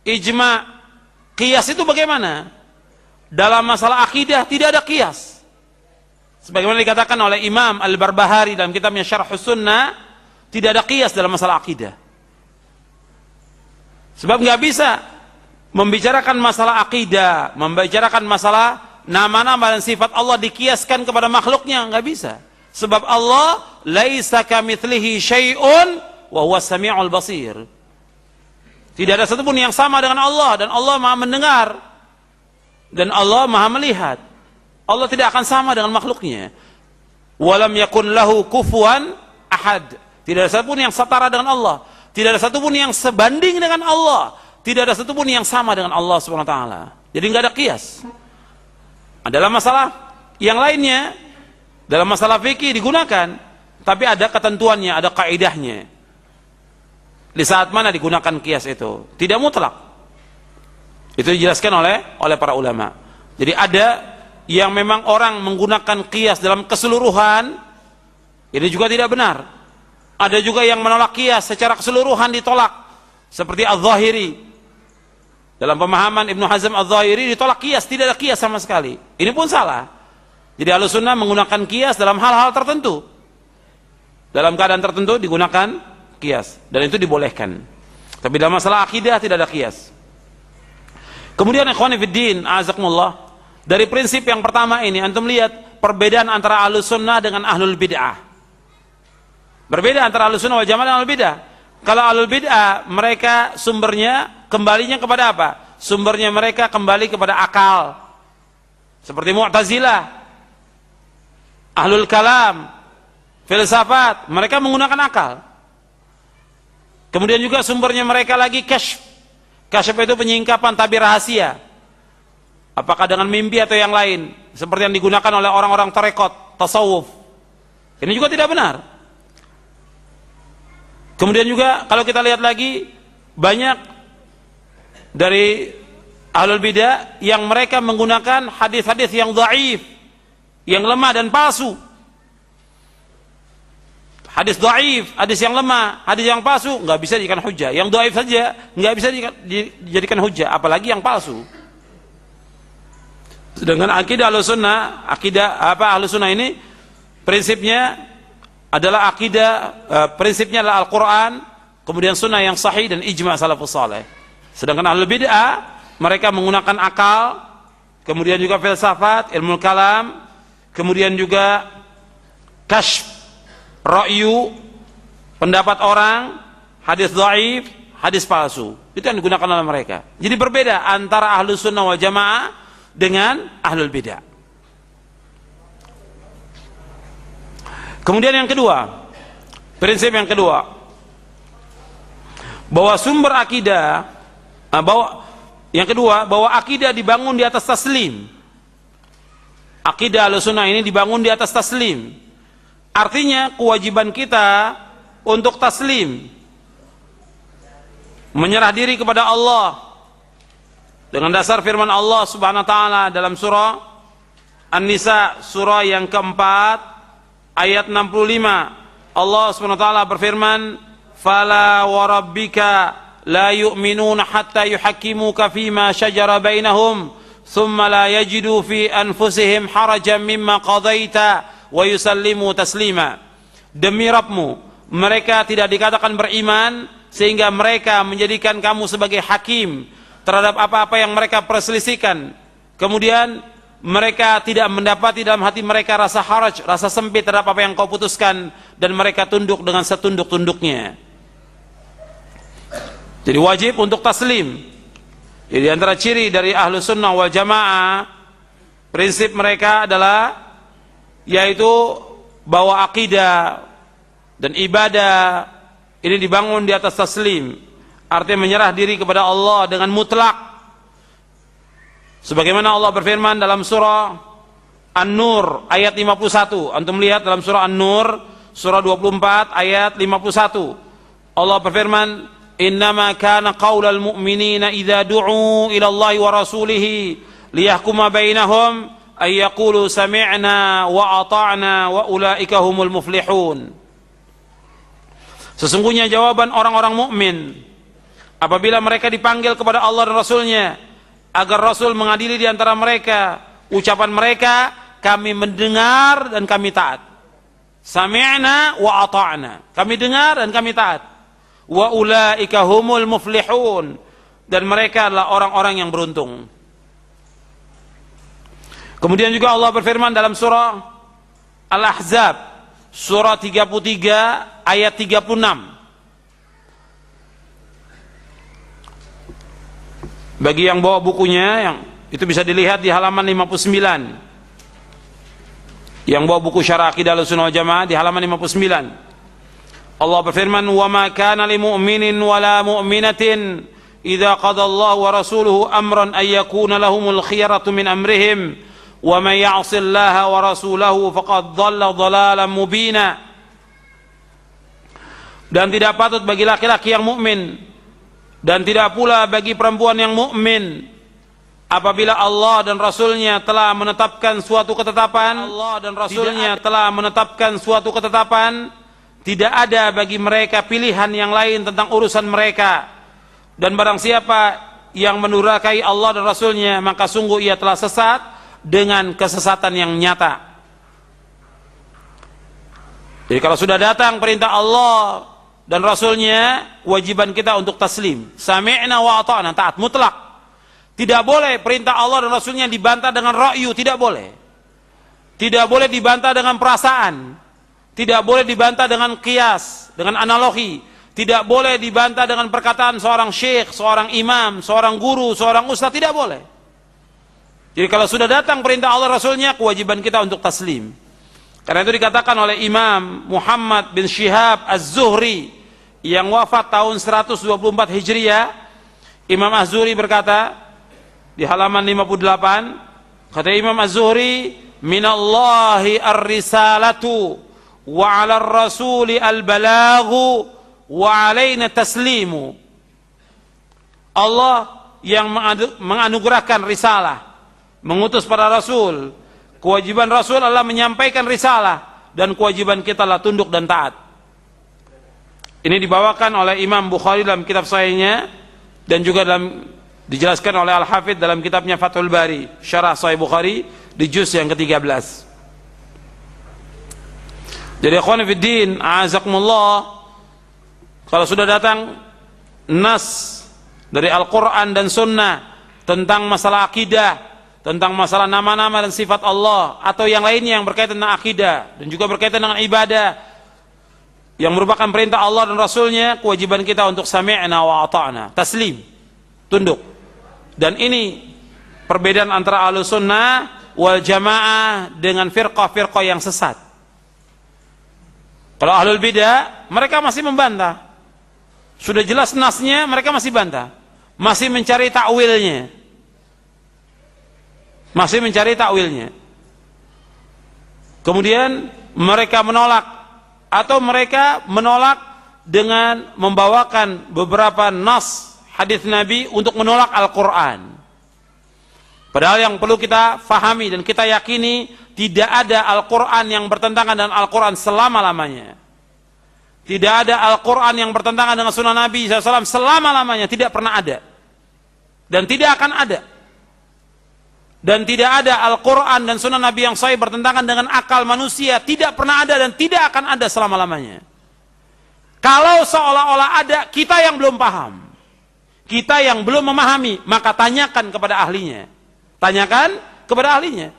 Ijma', qiyas itu bagaimana? Dalam masalah akidah tidak ada qiyas. Sebagaimana dikatakan oleh Imam Al-Barbahari dalam kitabnya Syarhus Sunnah, tidak ada qiyas dalam masalah akidah. Sebab nggak bisa membicarakan masalah akidah, membicarakan masalah nama-nama dan sifat Allah dikiaskan kepada makhluknya, nggak bisa. Sebab Allah laisa kamitslihi syai'un wa huwas samiul basir. Tidak ada satupun yang sama dengan Allah, dan Allah Maha mendengar dan Allah Maha melihat. Allah tidak akan sama dengan makhluknya. Walam yakun lahu kufuwan ahad. Tidak ada satupun yang setara dengan Allah. Tidak ada satupun yang sebanding dengan Allah. Tidak ada satupun yang sama dengan Allah Subhanahu wa taala. Jadi nggak ada qiyas. Dalam masalah yang lainnya, dalam masalah fikih digunakan, tapi ada ketentuannya, ada kaidahnya. Di saat mana digunakan qiyas itu? Tidak mutlak. Itu dijelaskan oleh para ulama. Jadi ada yang memang orang menggunakan qiyas dalam keseluruhan, ini juga tidak benar. Ada juga yang menolak qiyas secara keseluruhan, ditolak. Seperti Az-Zahiri. Dalam pemahaman Ibnu Hazm Az-Zahiri ditolak qiyas, tidak ada qiyas sama sekali. Ini pun salah. Jadi Ahlus Sunnah menggunakan qiyas dalam hal-hal tertentu. Dalam keadaan tertentu digunakan qiyas, dan itu dibolehkan. Tapi dalam masalah akidah tidak ada qiyas. Kemudian ikhwani fiddin, azakumullah, dari prinsip yang pertama ini antum lihat perbedaan antara ahlus sunnah dengan ahlul bid'ah. Berbeda antara ahlus sunnah wal jamaah dan ahlul bid'ah. Kalau ahlul bid'ah, mereka sumbernya kembalinya kepada apa? Sumbernya mereka kembali kepada akal. Seperti Mu'tazilah, ahlul kalam, filsafat, mereka menggunakan akal. Kemudian juga sumbernya mereka lagi kasyf. Kasyf itu penyingkapan tabir rahasia. Apakah dengan mimpi atau yang lain, seperti yang digunakan oleh orang-orang tarekat, tasawuf. Ini juga tidak benar. Kemudian juga kalau kita lihat lagi, banyak dari ahlul bidah yang mereka menggunakan hadis-hadis yang dhaif, yang lemah dan palsu. Hadis dhaif, hadis yang lemah, hadis yang palsu nggak bisa dijadikan hujjah. Yang dhaif saja nggak bisa dijadikan hujjah, apalagi yang palsu. Sedangkan akidah Ahlussunnah, Ahlussunnah ini prinsipnya adalah prinsipnya adalah Al-Quran, kemudian sunnah yang sahih dan ijma' salafus saleh. Sedangkan ahlul bid'ah, mereka menggunakan akal, kemudian juga filsafat, ilmu kalam, kemudian juga kasyf, ra'yu, pendapat orang, hadis dhaif, hadis palsu. Itu yang digunakan oleh mereka. Jadi berbeda antara ahlus sunnah wal jamaah dengan ahlul bid'ah. Kemudian yang kedua, prinsip yang kedua, bahwa sumber akidah, bahwa akidah dibangun di atas taslim. Akidah Ahlussunnah ini dibangun di atas taslim. Artinya kewajiban kita untuk taslim, menyerah diri kepada Allah dengan dasar firman Allah Subhanahu wa taala dalam surah An-Nisa, surah yang keempat, ayat 65. Allah Subhanahu wa taala berfirman, "Fala wa rabbika la yu'minuna hatta yuhakkimuka fima shajara bainahum, thumma la yajidu fi anfusihim harajan mimma qadaita wa yusallimu taslima." Demi Rabbmu, mereka tidak dikatakan beriman sehingga mereka menjadikan kamu sebagai hakim terhadap apa-apa yang mereka perselisihkan. Kemudian mereka tidak mendapati dalam hati mereka rasa haraj, rasa sempit terhadap apa yang kau putuskan, dan mereka tunduk dengan setunduk-tunduknya. Jadi wajib untuk taslim. Jadi antara ciri dari ahlus sunnah wal jamaah, prinsip mereka adalah yaitu bahwa akidah dan ibadah ini dibangun di atas taslim, artinya menyerah diri kepada Allah dengan mutlak. Sebagaimana Allah berfirman dalam surah An-Nur ayat 51. Antum lihat dalam surah An-Nur surah 24 ayat 51. Allah berfirman, "Innama kana qaulal mu'minina idza du'u ila Allah wa rasulih liyahkuma bainahum ay yaqulu sami'na wa ata'na wa ulaika humul muflihun." Sesungguhnya jawaban orang-orang mukmin apabila mereka dipanggil kepada Allah dan Rasulnya agar Rasul mengadili di antara mereka, ucapan mereka, kami mendengar dan kami taat. Sami'na wa ata'na, kami dengar dan kami taat. Wa ulaika humul muflihun, dan mereka adalah orang-orang yang beruntung. Kemudian juga Allah berfirman dalam surah Al-Ahzab surah 33 ayat 36. Bagi yang bawa bukunya, yang itu bisa dilihat di halaman 59. Yang bawa buku Syarah Aqidah Ahlussunnah wal Jamaah di halaman 59. Allah berfirman, "Wa ma kana lil mu'minin wa la mu'minatin idza qada Allah wa rasuluhu amran ay yakuna lahumul khiyaratu min amrihim wa may ya'sillaha wa rasulahu faqad dhalla dhalalan mubina." Dan tidak patut bagi laki-laki yang mukmin dan tidak pula bagi perempuan yang mukmin apabila Allah dan Rasulnya telah menetapkan suatu ketetapan, tidak ada bagi mereka pilihan yang lain tentang urusan mereka. Dan barang siapa yang mendurhakai Allah dan Rasulnya, maka sungguh ia telah sesat dengan kesesatan yang nyata. Jadi kalau sudah datang perintah Allah dan Rasulnya, kewajiban kita untuk taslim. Sami'na wa ata'na, taat mutlak. Tidak boleh perintah Allah dan Rasulnya dibantah dengan ra'yu, tidak boleh. Tidak boleh dibantah dengan perasaan. Tidak boleh dibantah dengan qiyas, dengan analogi. Tidak boleh dibantah dengan perkataan seorang syekh, seorang imam, seorang guru, seorang ustaz, tidak boleh. Jadi kalau sudah datang perintah Allah Rasulnya, kewajiban kita untuk taslim. Karena itu dikatakan oleh Imam Muhammad bin Syihab Az-Zuhri yang wafat tahun 124 Hijriah. Imam Az-Zuhri berkata di halaman 58, kata Imam Az-Zuhri, minallahi ar-risalatu wa 'alar rasuli al-balaghu wa 'alaina taslimu. Allah yang menganugerahkan risalah, mengutus para rasul. Kewajiban rasul adalah menyampaikan risalah, dan kewajiban kita adalah tunduk dan taat. Ini dibawakan oleh Imam Bukhari dalam kitab sahihnya, dan juga dijelaskan oleh Al-Hafidh dalam kitabnya Fathul Bari, Syarah Sahih Bukhari di juz yang ke-13. Jadi ikhwan fiddin, a'azakumullah, kalau sudah datang nas dari Al-Quran dan Sunnah tentang masalah akidah, tentang masalah nama-nama dan sifat Allah, atau yang lainnya yang berkaitan dengan akidah dan juga berkaitan dengan ibadah yang merupakan perintah Allah dan Rasulnya, kewajiban kita untuk sami'na wa ata'na, taslim, tunduk. Dan ini perbedaan antara Ahlus Sunnah wal Jamaah dengan firqah-firqah yang sesat. Kalau Ahlul Bidah, mereka masih membantah. Sudah jelas nasnya, mereka masih bantah, masih mencari takwilnya. Kemudian mereka menolak, atau mereka menolak dengan membawakan beberapa nas hadis Nabi untuk menolak Al-Quran. Padahal yang perlu kita fahami dan kita yakini, tidak ada Al-Quran yang bertentangan dengan Al-Quran selama-lamanya. Tidak ada Al-Quran yang bertentangan dengan sunnah Nabi SAW selama-lamanya, tidak pernah ada, dan tidak akan ada. Dan tidak ada Al-Quran dan sunnah Nabi yang sahih bertentangan dengan akal manusia, tidak pernah ada dan tidak akan ada selama-lamanya. Kalau seolah-olah ada, kita yang belum paham, kita yang belum memahami, maka tanyakan kepada ahlinya. Tanyakan kepada ahlinya.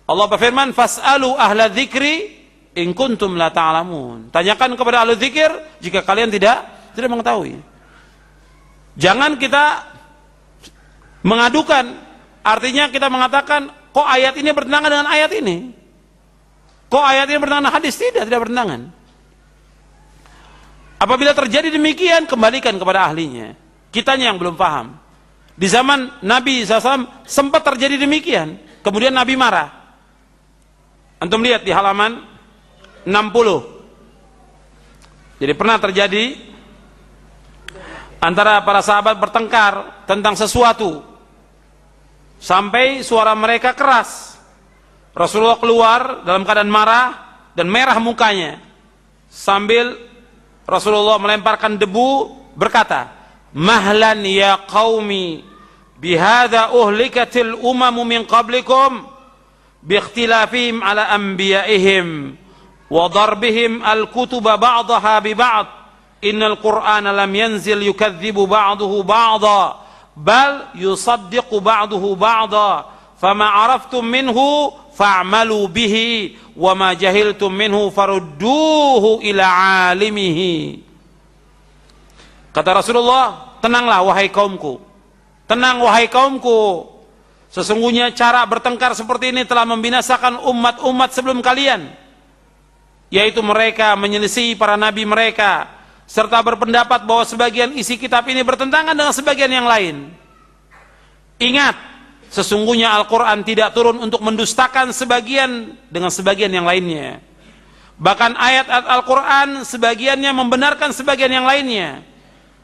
Allah berfirman, fas'alu ahla dzikri in kuntum la ta'lamun. Tanyakan kepada ahli dzikir jika kalian tidak mengetahui. Jangan kita mengadukan. Artinya kita mengatakan, kok ayat ini bertentangan dengan ayat ini? Kok ayat ini bertentangan dengan hadis? Tidak bertentangan. Apabila terjadi demikian, kembalikan kepada ahlinya. Kitanya yang belum paham. Di zaman Nabi SAW sempat terjadi demikian. Kemudian Nabi marah. Antum lihat di halaman 60. Jadi pernah terjadi antara para sahabat bertengkar tentang sesuatu, sampai suara mereka keras. Rasulullah keluar dalam keadaan marah dan merah mukanya, sambil Rasulullah melemparkan debu, berkata, mahlan ya qaumi bihadza uhlikatil umamu min qablikum biikhtilafihim ala anbiya'ihim wa darbihim al-kutuba ba'daha bi ba'd innal qur'ana lam yanzil yukadzibu ba'dahu ba'da bal yusaddiqu ba'duhu ba'da fama araftum minhu fa'malu bihi wa ma jahiltum minhu farudduhu ila alimihi. Kata Rasulullah, tenanglah wahai kaumku, tenang wahai kaumku, sesungguhnya cara bertengkar seperti ini telah membinasakan umat-umat sebelum kalian, yaitu mereka menyelisih para nabi mereka serta berpendapat bahwa sebagian isi kitab ini bertentangan dengan sebagian yang lain. Ingat, sesungguhnya Al-Quran tidak turun untuk mendustakan sebagian dengan sebagian yang lainnya. Bahkan ayat-ayat Al-Quran sebagiannya membenarkan sebagian yang lainnya.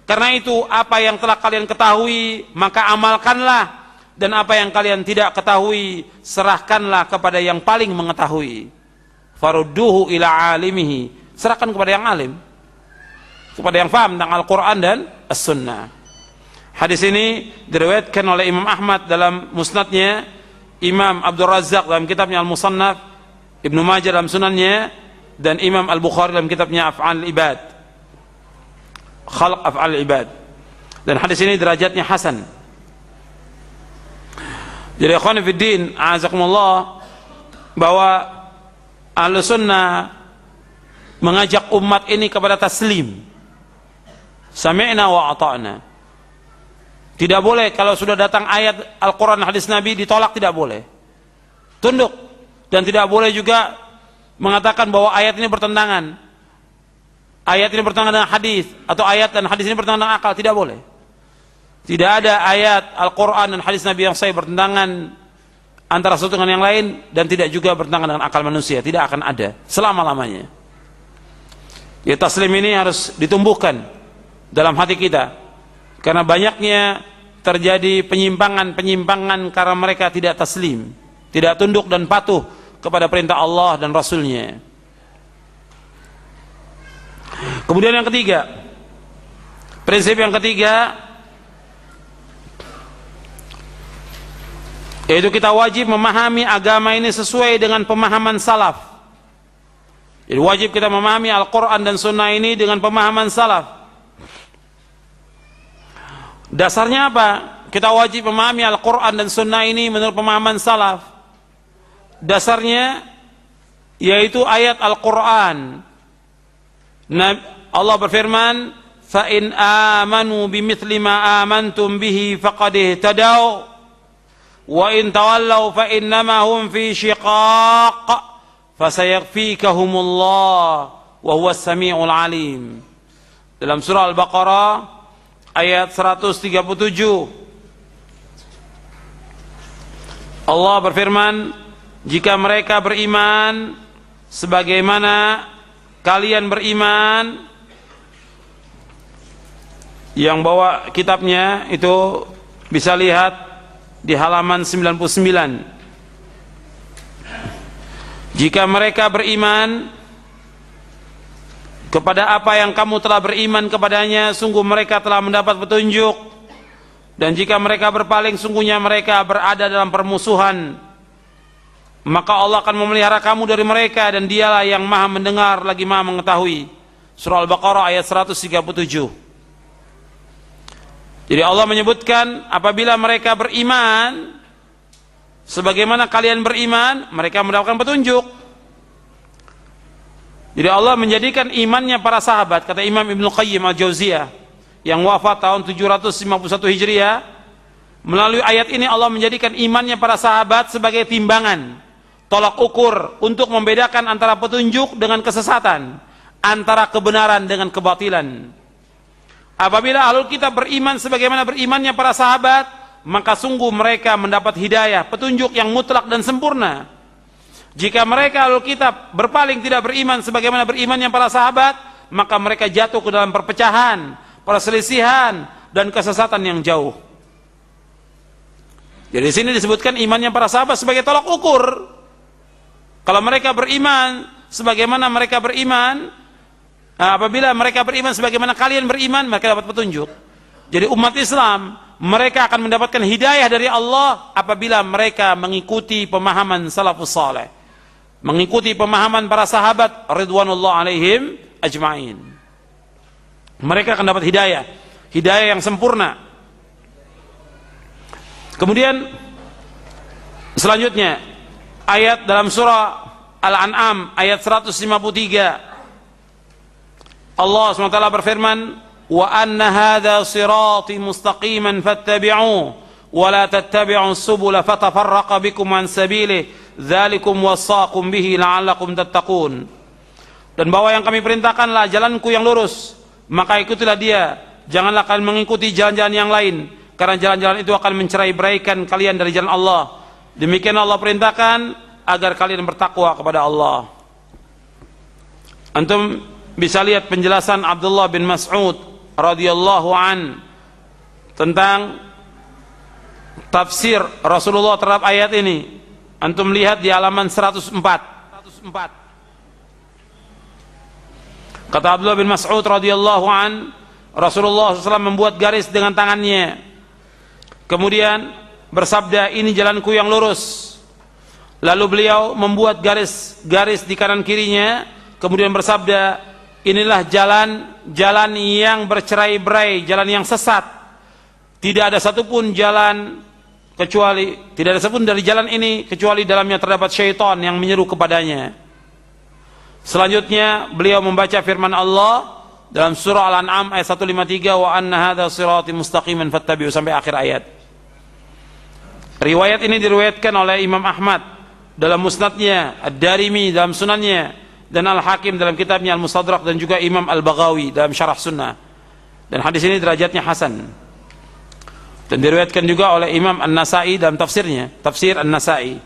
Karena itu, apa yang telah kalian ketahui maka amalkanlah, dan apa yang kalian tidak ketahui serahkanlah kepada yang paling mengetahui. Farudduhu ila alimihi, serahkan kepada yang alim, kepada yang faham tentang Al-Quran dan As-Sunnah. Hadis ini diriwayatkan oleh Imam Ahmad dalam musnadnya, Imam Abdul Razzaq dalam kitabnya Al-Musannaf, Ibnu Majah dalam sunannya, dan Imam Al-Bukhari dalam kitabnya Af'al Ibad, Khalq Af'al Ibad. Dan hadis ini derajatnya hasan. Jadi ikhwan fiddin, a'azakumullah, bahwa Ahlus Sunnah mengajak umat ini kepada taslim. Sami'na wa ata'na. Tidak boleh kalau sudah datang ayat Al-Quran, hadis Nabi ditolak, tidak boleh. Tunduk. Dan tidak boleh juga mengatakan bahwa ayat ini bertentangan. Ayat ini bertentangan dengan hadis, atau ayat dan hadis ini bertentangan dengan akal, tidak boleh. Tidak ada ayat Al-Quran dan hadis Nabi yang sahih bertentangan antara satu dengan yang lain, dan tidak juga bertentangan dengan akal manusia. Tidak akan ada selama-lamanya. Ya, taslim ini harus ditumbuhkan dalam hati kita, karena banyaknya terjadi penyimpangan karena mereka tidak taslim, tidak tunduk dan patuh kepada perintah Allah dan Rasulnya. Kemudian yang ketiga, prinsip yang ketiga, yaitu kita wajib memahami agama ini sesuai dengan pemahaman salaf. Jadi wajib kita memahami Al-Quran dan Sunnah ini dengan pemahaman salaf. Dasarnya apa? Kita wajib memahami Al-Quran dan Sunnah ini menurut pemahaman salaf. Dasarnya yaitu ayat Al-Quran. Allah berfirman, فَإِنْ آمَنُوا بِمِثْلِ مَا آمَنْتُمْ بِهِ فَقَدْ اهْتَدَوْا وَإِنْ تَوَلَّوْا فَإِنَّمَا هُمْ فِي شِقَاقٍ فَسَيَكْفِيكَهُمُ اللَّهُ وَهُوَ السَّمِيعُ الْعَلِيمُ. Dalam surah Al-Baqarah ayat 137, Allah berfirman, jika mereka beriman sebagaimana kalian beriman. Yang bawa kitabnya itu bisa lihat di halaman 99. Jika mereka beriman kepada apa yang kamu telah beriman kepadanya, sungguh mereka telah mendapat petunjuk. Dan jika mereka berpaling, sungguhnya mereka berada dalam permusuhan. Maka Allah akan memelihara kamu dari mereka, dan dialah yang maha mendengar lagi maha mengetahui. Surah Al-Baqarah ayat 137. Jadi Allah menyebutkan apabila mereka beriman sebagaimana kalian beriman, mereka mendapatkan petunjuk. Jadi Allah menjadikan imannya para sahabat, kata Imam Ibnu Qayyim Al-Jauziyah yang wafat tahun 751 Hijriah, melalui ayat ini Allah menjadikan imannya para sahabat sebagai timbangan, tolak ukur untuk membedakan antara petunjuk dengan kesesatan, antara kebenaran dengan kebatilan. Apabila ahlul kitab beriman sebagaimana berimannya para sahabat, maka sungguh mereka mendapat hidayah, petunjuk yang mutlak dan sempurna. Jika mereka ahlul kitab berpaling tidak beriman sebagaimana berimannya para sahabat, maka mereka jatuh ke dalam perpecahan, perselisihan, dan kesesatan yang jauh. Jadi di sini disebutkan imannya para sahabat sebagai tolak ukur. Kalau mereka beriman sebagaimana mereka beriman, apabila mereka beriman sebagaimana kalian beriman, mereka dapat petunjuk. Jadi umat Islam, mereka akan mendapatkan hidayah dari Allah apabila mereka mengikuti pemahaman salafus saleh, mengikuti pemahaman para sahabat ridwanullah alaihim ajma'in. Mereka akan dapat hidayah, hidayah yang sempurna. Kemudian selanjutnya ayat dalam surah Al-An'am ayat 153, Allah SWT berfirman, wa anna hadha sirati mustaqiman fattabi'uhu wa la tattabi'u subula fatafarraqa bikum an sabilihi dzalikum wasaqum bihi la'allakum tattaqun. Dan bahwa yang kami perintahkanlah jalanku yang lurus, maka ikutilah dia, janganlah kalian mengikuti jalan-jalan yang lain, karena jalan-jalan itu akan mencerai-beraikan kalian dari jalan Allah. Demikian Allah perintahkan agar kalian bertakwa kepada Allah. Antum bisa lihat penjelasan Abdullah bin Mas'ud radhiyallahu an tentang tafsir Rasulullah terhadap ayat ini. Antum lihat di halaman 104. Kata Abdullah bin Mas'ud radhiyallahu an, Rasulullah SAW membuat garis dengan tangannya, kemudian bersabda, ini jalanku yang lurus. Lalu beliau membuat garis di kanan kirinya, kemudian bersabda, inilah jalan yang bercerai-berai, jalan yang sesat. Tidak ada satupun jalan kecuali tidak ada satupun dari jalan ini kecuali dalamnya terdapat syaitan yang menyeru kepadanya. Selanjutnya beliau membaca firman Allah dalam surah Al-An'am ayat 153, wa anna hadza sirati mustaqiman fattabi'u, sampai akhir ayat. Riwayat ini diriwayatkan oleh Imam Ahmad dalam musnadnya, Ad-Darimi dalam sunannya, dan Al-Hakim dalam kitabnya Al-Mustadrak, dan juga Imam Al-Baghawi dalam Syarah Sunnah. Dan hadis ini derajatnya hasan. Dan diriwayatkan juga oleh Imam An-Nasa'i dalam tafsirnya, Tafsir An-Nasa'i.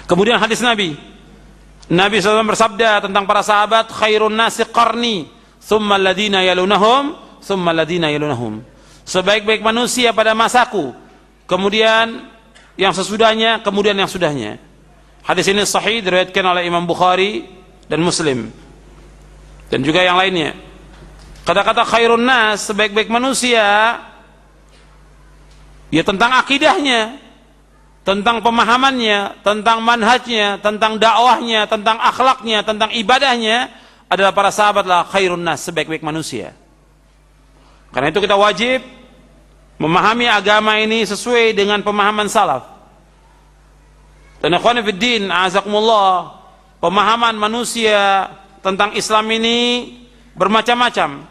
Kemudian hadis Nabi SAW bersabda tentang para sahabat, khairun nasi qarni, thumma alladhina yalunahum, thumma alladhina yalunahum. Sebaik-baik manusia pada masaku, kemudian yang sesudahnya, kemudian yang sudahnya. Hadis ini sahih, diriwayatkan oleh Imam Bukhari dan Muslim, dan juga yang lainnya. Kata-kata khairun nas, sebaik-baik manusia, ya tentang akidahnya, tentang pemahamannya, tentang manhajnya, tentang dakwahnya, tentang akhlaknya, tentang ibadahnya, adalah para sahabatlah khairun nas, sebaik-baik manusia. Karena itu kita wajib memahami agama ini sesuai dengan pemahaman salaf. Dan ikhwan fiddin, a'azakumullah, pemahaman manusia tentang Islam ini bermacam-macam.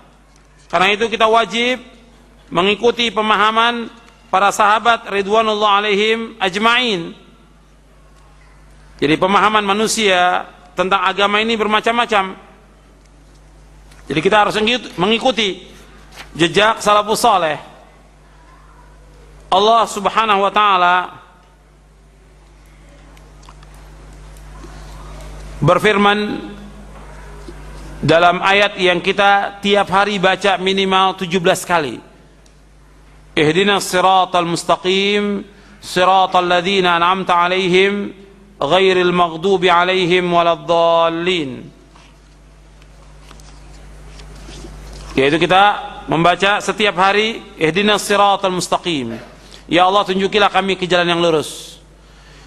Karena itu kita wajib mengikuti pemahaman para sahabat ridwanullah alaihim ajma'in. Jadi pemahaman manusia tentang agama ini bermacam-macam. Jadi kita harus mengikuti jejak salafus saleh. Allah Subhanahu wa taala berfirman dalam ayat yang kita tiap hari baca minimal 17 kali. Ihdinas siratal mustaqim, siratal ladzina an'amta 'alaihim, ghairil maghdubi 'alaihim waladdallin. Yaitu kita membaca setiap hari ihdinas siratal mustaqim. Ya Allah, tunjukilah kami ke jalan yang lurus.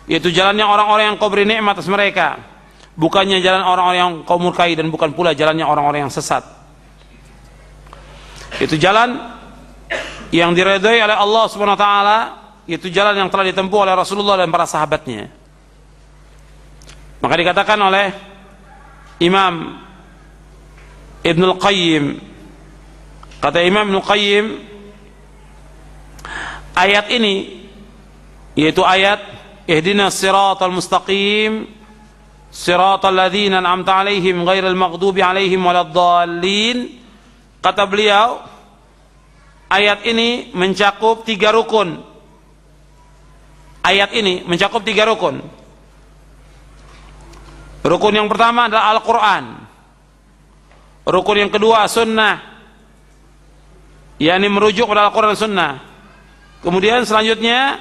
Yaitu jalannya orang-orang yang Kau beri nikmat atas mereka, bukannya jalan orang-orang yang Kau murkai, dan bukan pula jalannya orang-orang yang sesat. Itu jalan yang diridhai oleh Allah Subhanahu wa taala, itu jalan yang telah ditempuh oleh Rasulullah dan para sahabatnya. Maka dikatakan oleh Imam Ibnul Qayyim, kata Imam Ibnul Qayyim, ayat ini, yaitu ayat ihdinas siratal mustaqim, siratal ladzina an'amta 'alaihim ghairil maghdubi 'alaihim waladdallin, kata beliau, ayat ini mencakup 3 rukun. Ayat ini mencakup 3 rukun. Rukun yang pertama adalah Al-Quran. Rukun yang kedua Sunnah, yakni merujuk pada Al-Quran dan Sunnah. Kemudian selanjutnya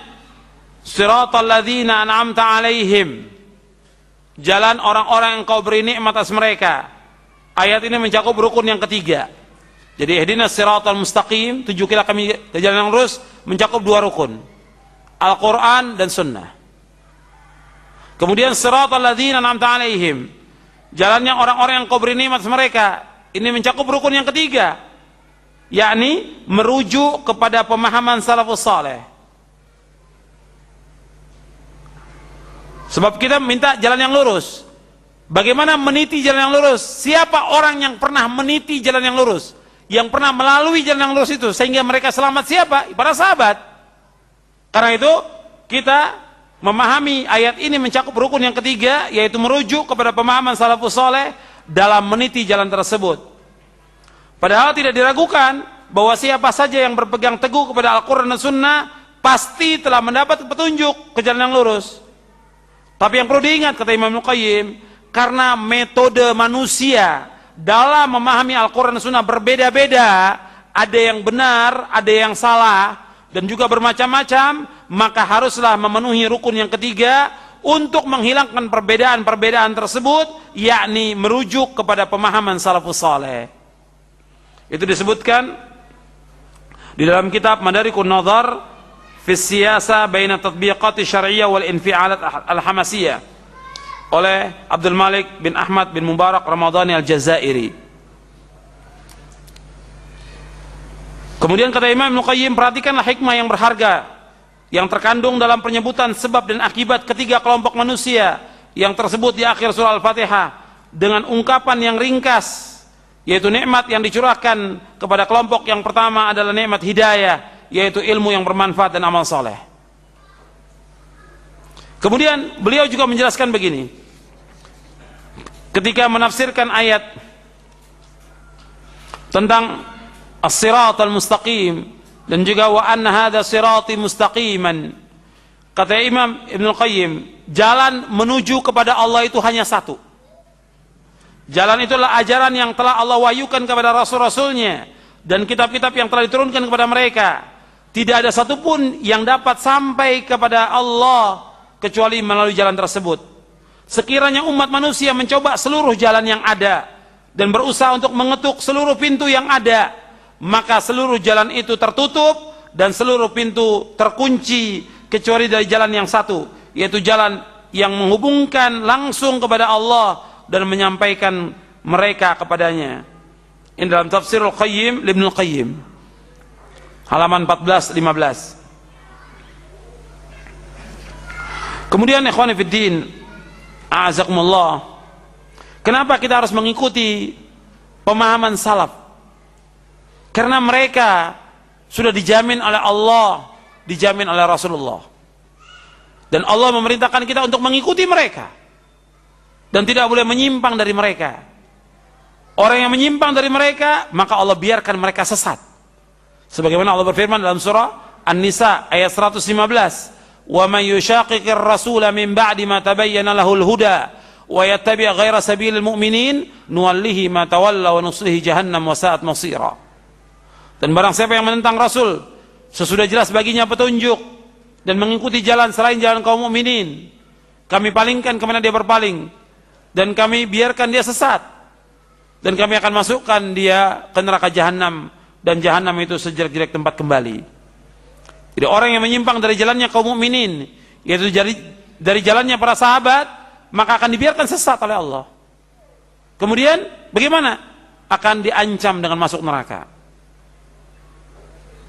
siratal ladzina an'amta 'alaihim, jalan orang-orang yang Kau beri nikmat atas mereka. Ayat ini mencakup rukun yang ketiga. Jadi ihdinas siratal mustaqim, tunjukilah kami ke jalan yang lurus, mencakup 2 rukun, Al-Quran dan Sunnah. Kemudian siratal ladzina an'amta 'alaihim, jalannya orang-orang yang Kau beri nikmat atas mereka. Ini mencakup rukun yang ketiga, yakni merujuk kepada pemahaman salafus saleh. Sebab kita minta jalan yang lurus. Bagaimana meniti jalan yang lurus? Siapa orang yang pernah meniti jalan yang lurus, yang pernah melalui jalan yang lurus itu sehingga mereka selamat? Siapa? Para sahabat. Karena itu kita memahami ayat ini mencakup rukun yang ketiga, yaitu merujuk kepada pemahaman salafus saleh dalam meniti jalan tersebut. Padahal tidak diragukan bahwa siapa saja yang berpegang teguh kepada Al-Quran dan Sunnah pasti telah mendapat petunjuk ke jalan yang lurus. Tapi yang perlu diingat, kata Imam Ibnul Qayyim, karena metode manusia dalam memahami Al-Quran dan Sunnah berbeda-beda, ada yang benar, ada yang salah, dan juga bermacam-macam, maka haruslah memenuhi rukun yang ketiga untuk menghilangkan perbedaan-perbedaan tersebut, yakni merujuk kepada pemahaman salafus saleh. Itu disebutkan di dalam kitab Madarikun Nazar fi Siyasa baina Tatbiqati Syar'iyyah wal Infi'alat Al-Hamasiyah oleh Abdul Malik bin Ahmad bin Mubarak Ramadhani Al-Jazairi. Kemudian kata Imam Ibnul Qayyim, perhatikanlah hikmah yang berharga yang terkandung dalam penyebutan sebab dan akibat ketiga kelompok manusia yang tersebut di akhir surah Al-Fatihah dengan ungkapan yang ringkas, yaitu nikmat yang dicurahkan kepada kelompok yang pertama adalah nikmat hidayah, yaitu ilmu yang bermanfaat dan amal soleh. Kemudian beliau juga menjelaskan begini ketika menafsirkan ayat tentang as-siratal mustaqim dan juga wa anna hadza sirati mustaqiman. Kata Imam Ibnu Qayyim, jalan menuju kepada Allah itu hanya satu. Jalan itulah ajaran yang telah Allah wahyukan kepada rasul-rasulnya dan kitab-kitab yang telah diturunkan kepada mereka. Tidak ada satupun yang dapat sampai kepada Allah kecuali melalui jalan tersebut. Sekiranya umat manusia mencoba seluruh jalan yang ada dan berusaha untuk mengetuk seluruh pintu yang ada, maka seluruh jalan itu tertutup dan seluruh pintu terkunci kecuali dari jalan yang satu, yaitu jalan yang menghubungkan langsung kepada Allah dan menyampaikan mereka kepadanya. Ini dalam Tafsirul Qayyim Ibnu Qayyim halaman 14-15. Kemudian ikhwani fiddin, a'azakumullah, kenapa kita harus mengikuti pemahaman salaf? Karena mereka sudah dijamin oleh Allah, dijamin oleh Rasulullah, dan Allah memerintahkan kita untuk mengikuti mereka dan tidak boleh menyimpang dari mereka. Orang yang menyimpang dari mereka, maka Allah biarkan mereka sesat. Sebagaimana Allah berfirman dalam surah An-Nisa ayat 115, wa may yushaqiqir rasula min ba'di ma tabayyana lahul huda wa yattabi' ghaira sabilil mu'minin nuwallihi ma tawalla wa nuslihi jahannam wa sa'at masira. Dan barang siapa yang menentang Rasul sesudah jelas baginya petunjuk dan mengikuti jalan selain jalan kaum mukminin, kami palingkan kemana dia berpaling dan kami biarkan dia sesat dan kami akan masukkan dia ke neraka jahanam, dan jahanam itu sejelek-jelek tempat kembali. Jadi orang yang menyimpang dari jalannya kaum mukminin, yaitu dari jalannya para sahabat, maka akan dibiarkan sesat oleh Allah. Kemudian bagaimana? Akan diancam dengan masuk neraka.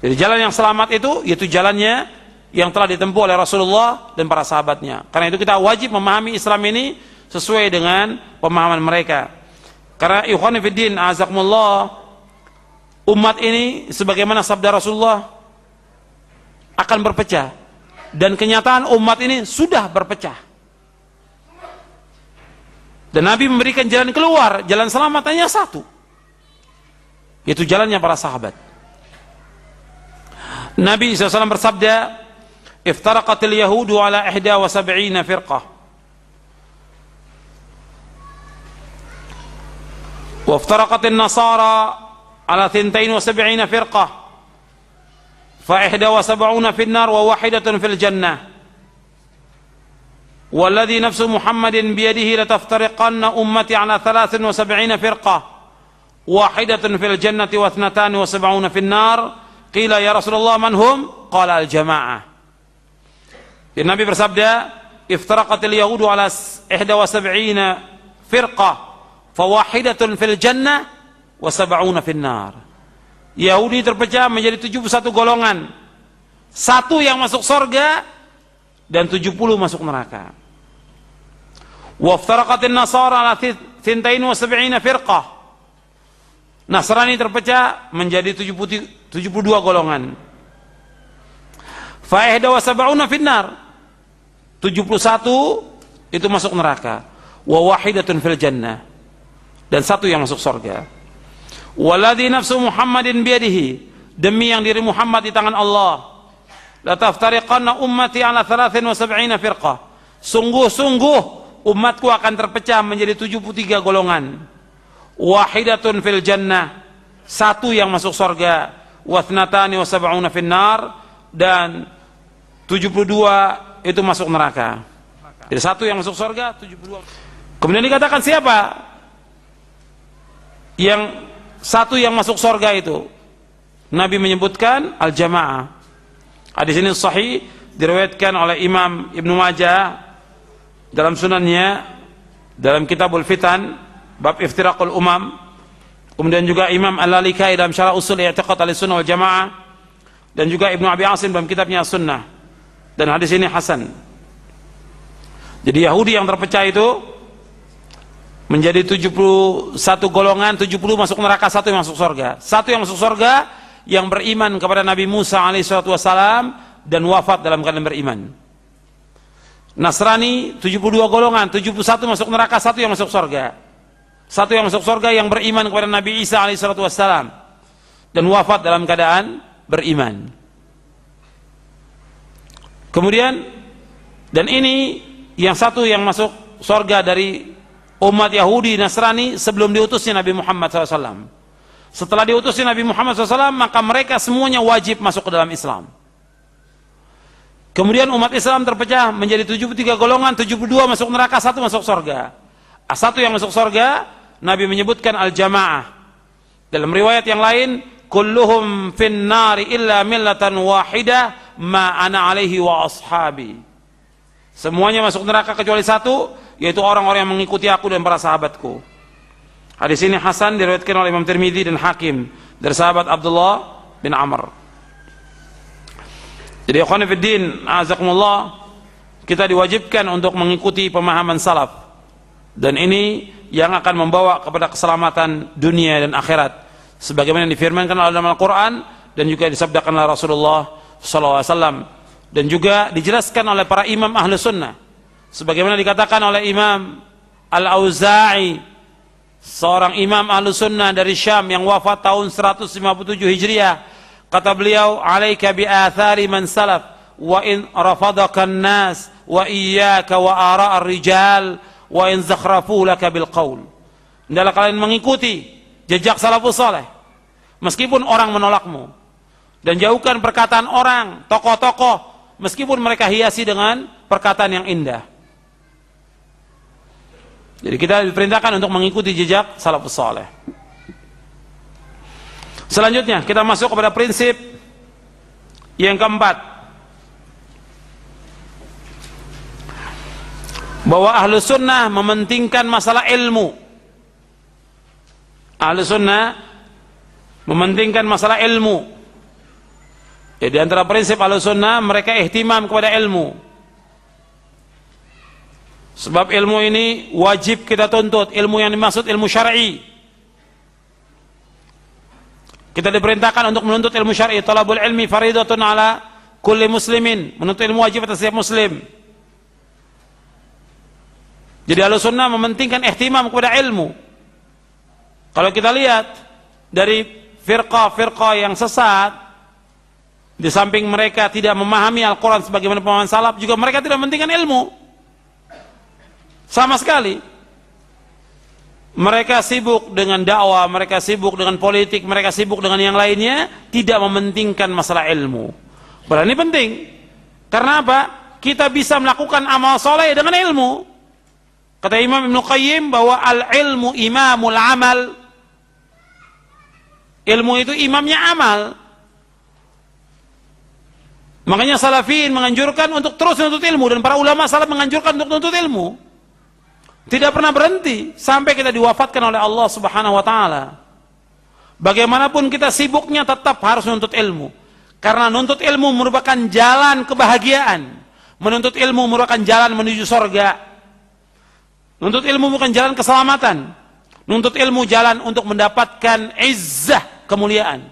Jadi jalan yang selamat itu, yaitu jalannya yang telah ditempuh oleh Rasulullah dan para sahabatnya. Karena itu kita wajib memahami Islam ini sesuai dengan pemahaman mereka. Karena ikhwan fiddin, azakumullah, umat ini sebagaimana sabda Rasulullah akan berpecah, dan kenyataan umat ini sudah berpecah, dan Nabi memberikan jalan keluar, jalan selamat hanya satu, yaitu jalannya para sahabat. Nabi SAW bersabda, iftaraqatil yahudu ala 71 firqah wa iftaraqatin nasara ala 72 firqah fa71 fil nar wa wahidatun fil jannah walladhi nafsu Muhammadin biyadihi lataftariqanna ummati ala 73 firqah wahidatun fil jannati wa 72 fil nar. Qila ya Rasulullah man hum? Qala al jamaah. Dan Nabi bersabda, iftaraqatil yahudu ala 71 firqah fa wahidatun fil jannah wa 70 fil nar. Yahudi terpecah menjadi 71 golongan, satu yang masuk surga dan 70 masuk neraka. Waftaraqatin nasara ala 72 firqah, Nasrani terpecah menjadi 72 golongan. Fa 71 finnar, 71 itu masuk neraka. Wa wahidatun fil jannah, dan satu yang masuk surga. Waladhi nafsu Muhammadin biyadihi, demi yang diri Muhammad di tangan Allah, la taftariqanna ummati ala 73 firqah, sungguh-sungguh umatku akan terpecah menjadi 73 golongan. Wahidatun fil jannah, satu yang masuk surga. Wa 72 fil nar, dan 72 itu masuk neraka. Jadi satu yang masuk surga, 72. Kemudian dikatakan siapa yang satu yang masuk surga itu? Nabi menyebutkan al-jamaah. Hadis ini sahih, diriwayatkan oleh Imam Ibnu Majah dalam sunannya, dalam Kitabul Fitan bab iftiraqul umam. Kemudian juga Imam Al-Lalikai dalam Syarah Usul I'tiqad Ahlussunnah wal Jamaah, dan juga Ibnu Abi Asim dalam kitabnya Sunnah. Dan hadis ini hasan. Jadi Yahudi yang terpecah itu menjadi 71 golongan, 70 masuk neraka, 1 yang masuk surga. 1 yang masuk surga yang beriman kepada Nabi Musa alaihissalam dan wafat dalam keadaan beriman. Nasrani 72 golongan, 71 masuk neraka, 1 yang masuk surga. 1 yang masuk surga yang beriman kepada Nabi Isa alaihissalam dan wafat dalam keadaan beriman. Kemudian, dan ini yang 1 yang masuk surga dari umat Yahudi Nasrani sebelum diutusnya Nabi Muhammad SAW. Setelah diutusnya Nabi Muhammad SAW, maka mereka semuanya wajib masuk ke dalam Islam. Kemudian umat Islam terpecah menjadi 73 golongan, 72 masuk neraka, 1 masuk surga. 1 yang masuk surga, Nabi menyebutkan al-jamaah. Dalam riwayat yang lain, kulluhum fin nari illa millatan wahidah ma ana alaihi wa ashabi. Semuanya masuk neraka kecuali 1, yaitu orang-orang yang mengikuti aku dan para sahabatku. Hadis ini hasan, diriwayatkan oleh Imam Tirmidzi dan Hakim dari sahabat Abdullah bin Amr. Jadi ikhwan fillah, azakumullah, kita diwajibkan untuk mengikuti pemahaman salaf, dan ini yang akan membawa kepada keselamatan dunia dan akhirat, sebagaimana yang difirmankan oleh dalam Al-Quran dan juga disabdakan oleh Rasulullah SAW, dan juga dijelaskan oleh para imam ahlu sunnah, sebagaimana dikatakan oleh Imam Al-Auza'i, seorang imam ahlu sunnah dari Syam yang wafat tahun 157 Hijriah. Kata beliau, alaika bi athari man salaf wa in rafadaka an-nas wa iyyaka wa ara' ar-rijal wa in zakhrafu laka bil qaul. Hendaklah kalian mengikuti jejak salafus saleh meskipun orang menolakmu, dan jauhkan perkataan orang, tokoh-tokoh, meskipun mereka hiasi dengan perkataan yang indah. Jadi kita diperintahkan untuk mengikuti jejak salafus saleh. Selanjutnya kita masuk kepada prinsip yang keempat, bahwa ahlu sunnah mementingkan masalah ilmu. Ahlu sunnah mementingkan masalah ilmu. Jadi antara prinsip ahlu sunnah, mereka ihtimam kepada ilmu. Sebab ilmu ini wajib kita tuntut. Ilmu yang dimaksud ilmu syar'i. Kita diperintahkan untuk menuntut ilmu syar'i. Talabul ilmi faridatun ala kulli muslimin. Menuntut ilmu wajib atas setiap muslim. Jadi ahlu sunnah mementingkan ihtimam kepada ilmu. Kalau kita lihat dari firqah-firqah yang sesat, di samping mereka tidak memahami Al-Quran sebagaimana pemahaman salaf, juga mereka tidak mementingkan ilmu sama sekali. Mereka sibuk dengan dakwah, mereka sibuk dengan politik, mereka sibuk dengan yang lainnya, tidak mementingkan masalah ilmu. Padahal ini penting. Karena apa? Kita bisa melakukan amal soleh dengan ilmu. Kata Imam Ibnu Qayyim bahwa al-ilmu imamul amal. Ilmu itu imamnya amal. Makanya salafin menganjurkan untuk terus menuntut ilmu, dan para ulama salaf menganjurkan untuk menuntut ilmu. Tidak pernah berhenti sampai kita diwafatkan oleh Allah Subhanahu wa taala. Bagaimanapun kita sibuknya, tetap harus menuntut ilmu. Karena menuntut ilmu merupakan jalan kebahagiaan. Menuntut ilmu merupakan jalan menuju surga. Menuntut ilmu bukan jalan keselamatan. Menuntut ilmu jalan untuk mendapatkan izzah, kemuliaan.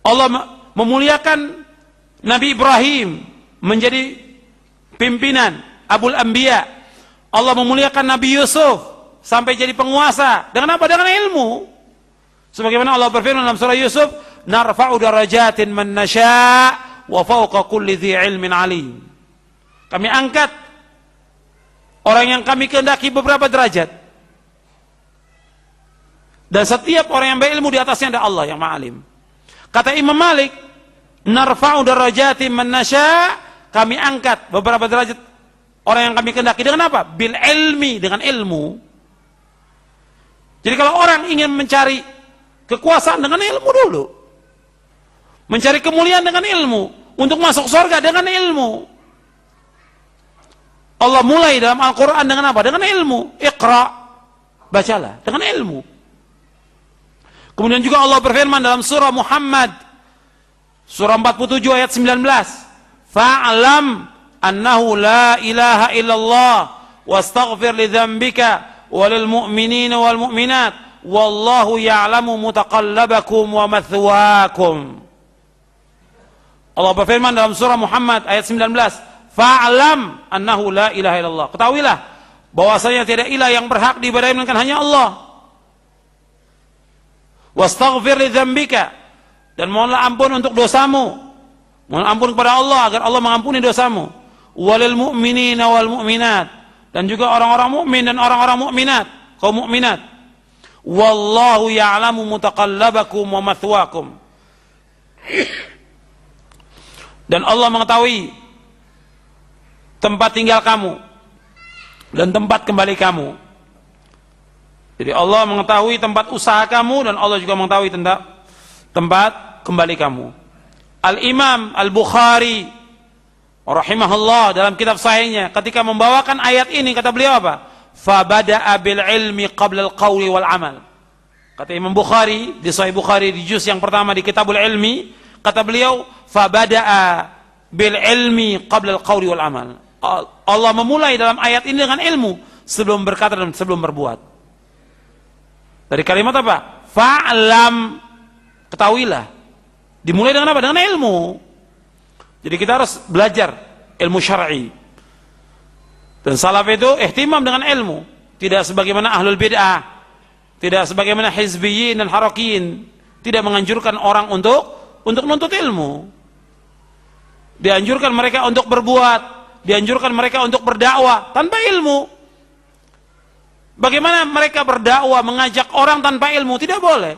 Allah memuliakan Nabi Ibrahim menjadi pimpinan Abul Anbiya. Allah memuliakan Nabi Yusuf sampai jadi penguasa. Dengan apa? Dengan ilmu. Sebagaimana Allah berfirman dalam surah Yusuf, narfa'u darajatin man nasya' wa fawqa kulli dhi ilmin alim. Kami angkat orang yang kami kehendaki beberapa derajat, dan setiap orang yang berilmu di atasnya ada Allah yang ma'alim. Kata Imam Malik, narfa'u darajatin man nasya', kami angkat beberapa derajat orang yang kami kehendaki. Dengan apa? Bil ilmi, dengan ilmu. Jadi kalau orang ingin mencari kekuasaan, dengan ilmu dulu. Mencari kemuliaan dengan ilmu. Untuk masuk surga dengan ilmu. Allah mulai dalam Al-Quran dengan apa? Dengan ilmu. Iqra, bacalah dengan ilmu. Kemudian juga Allah berfirman dalam surah Muhammad, surah 47 ayat 19, fa'lam annahu la ilaha illallah wastaghfir li dzambika walil mu'minina wal mu'minat wallahu ya'lamu mutaqallabakum wa mathwaakum. Allah berfirman dalam surah Muhammad ayat 19, fa'lam annahu la ilaha illallah. Ketahuilah bahwasanya tidak ilah yang berhak diibadahi melainkan hanya Allah. Wastaghfir li dzambika, dan mohonlah ampun untuk dosamu. Mohon ampun kepada Allah agar Allah mengampuni dosamu. Walil mu'minina wal mu'minat, dan juga orang-orang mukmin dan orang-orang mukminat, kaum mukminat. Wallahu ya'lamu mutaqallabakum wa mathwaakum. Dan Allah mengetahui tempat tinggal kamu dan tempat kembali kamu. Jadi Allah mengetahui tempat usaha kamu dan Allah juga mengetahui tempat kembali kamu. Al-Imam Al-Bukhari rahimahullah dalam kitab sahihnya ketika membawakan ayat ini kata beliau apa? Fabada'a bil ilmi qabla al-qawli wal amal. Kata Imam Bukhari di Sahih Bukhari di juz yang pertama di Kitabul Ilmi, kata beliau fabada'a bil ilmi qabla al-qawli wal amal. Allah memulai dalam ayat ini dengan ilmu sebelum berkata dan sebelum berbuat. Dari kalimat apa? Fa'lam, ketahuilah. Dimulai dengan apa? Dengan ilmu. Jadi kita harus belajar ilmu syar'i. Dan salaf itu ihtimam dengan ilmu, tidak sebagaimana ahlul bid'ah, tidak sebagaimana hizbiyyin dan harakiyin, tidak menganjurkan orang untuk menuntut ilmu. Dianjurkan mereka untuk berbuat, dianjurkan mereka untuk berdakwah tanpa ilmu. Bagaimana mereka berdakwah mengajak orang tanpa ilmu? Tidak boleh.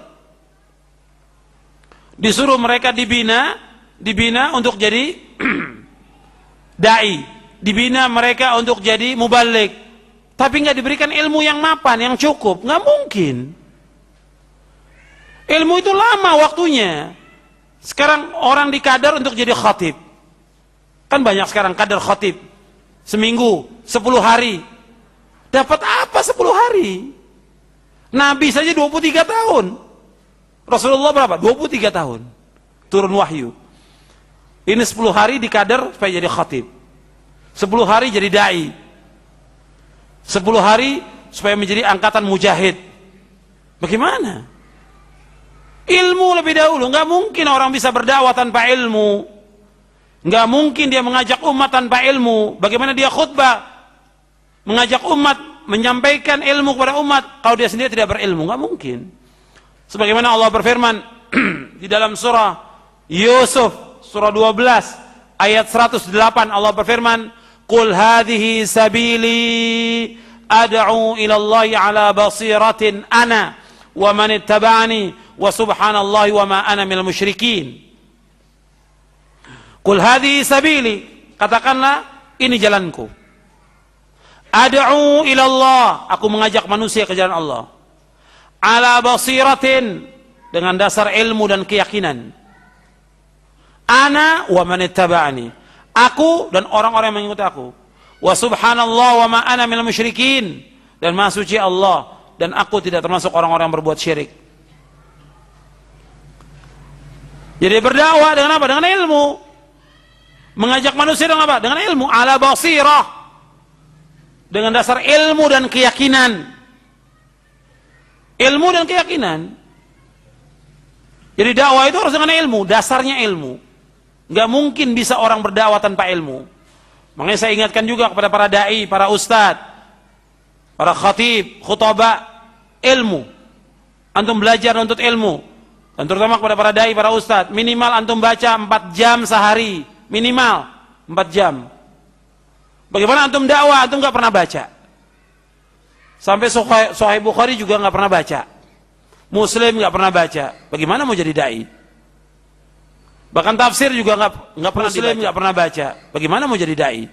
Disuruh mereka dibina untuk jadi dai, dibina mereka untuk jadi mubaligh, tapi nggak diberikan ilmu yang mapan, yang cukup, nggak mungkin. Ilmu itu lama waktunya. Sekarang orang dikadar untuk jadi khatib, kan banyak sekarang kadar khatib, seminggu 10 hari, dapat apa 10 hari? Nabi saja 23 tahun. Rasulullah berapa? 23 tahun turun wahyu. Ini 10 hari dikadar supaya jadi khatib, 10 hari jadi dai, 10 hari supaya menjadi angkatan mujahid. Bagaimana? Ilmu lebih dahulu. Nggak mungkin orang bisa berdakwah tanpa ilmu. Nggak mungkin dia mengajak umat tanpa ilmu. Bagaimana dia khutbah mengajak umat, menyampaikan ilmu kepada umat kalau dia sendiri tidak berilmu? Nggak mungkin. Sebagaimana Allah berfirman di dalam surah Yusuf surah 12 ayat 108, Allah berfirman, "Qul hadhihi sabili ad'u ila Allahi ala basiratin ana wa man ittaba'ani wa subhanallahi wa ma ana minal musyrikin." Qul hadhihi sabili, katakanlah ini jalanku. Ad'u ila Allah, aku mengajak manusia ke jalan Allah. Ala basiratin, dengan dasar ilmu dan keyakinan. Ana wa man ittaba'ani, aku dan orang-orang yang mengikuti aku. Wa subhanallah wa ma ana minal musyrikin, dan maha suci Allah dan aku tidak termasuk orang-orang yang berbuat syirik. Jadi berdakwah dengan apa? Dengan ilmu. Mengajak manusia dengan apa? Dengan ilmu. Ala basirah, dengan dasar ilmu dan keyakinan. Ilmu dan keyakinan. Jadi dakwah itu harus dengan ilmu, dasarnya ilmu. Nggak mungkin bisa orang berdakwah tanpa ilmu. Makanya saya ingatkan juga kepada para dai, para ustadz, para khatib, khutbah, ilmu. Antum belajar untuk ilmu. Dan terutama kepada para dai, para ustadz, minimal antum baca 4 jam sehari, minimal 4 jam. Bagaimana antum dakwah, antum nggak pernah baca? Sampai Sahih Bukhari juga nggak pernah baca, Muslim nggak pernah baca. Bagaimana mau jadi dai? Bahkan tafsir juga nggak pernah Muslim nggak pernah baca. Bagaimana mau jadi dai?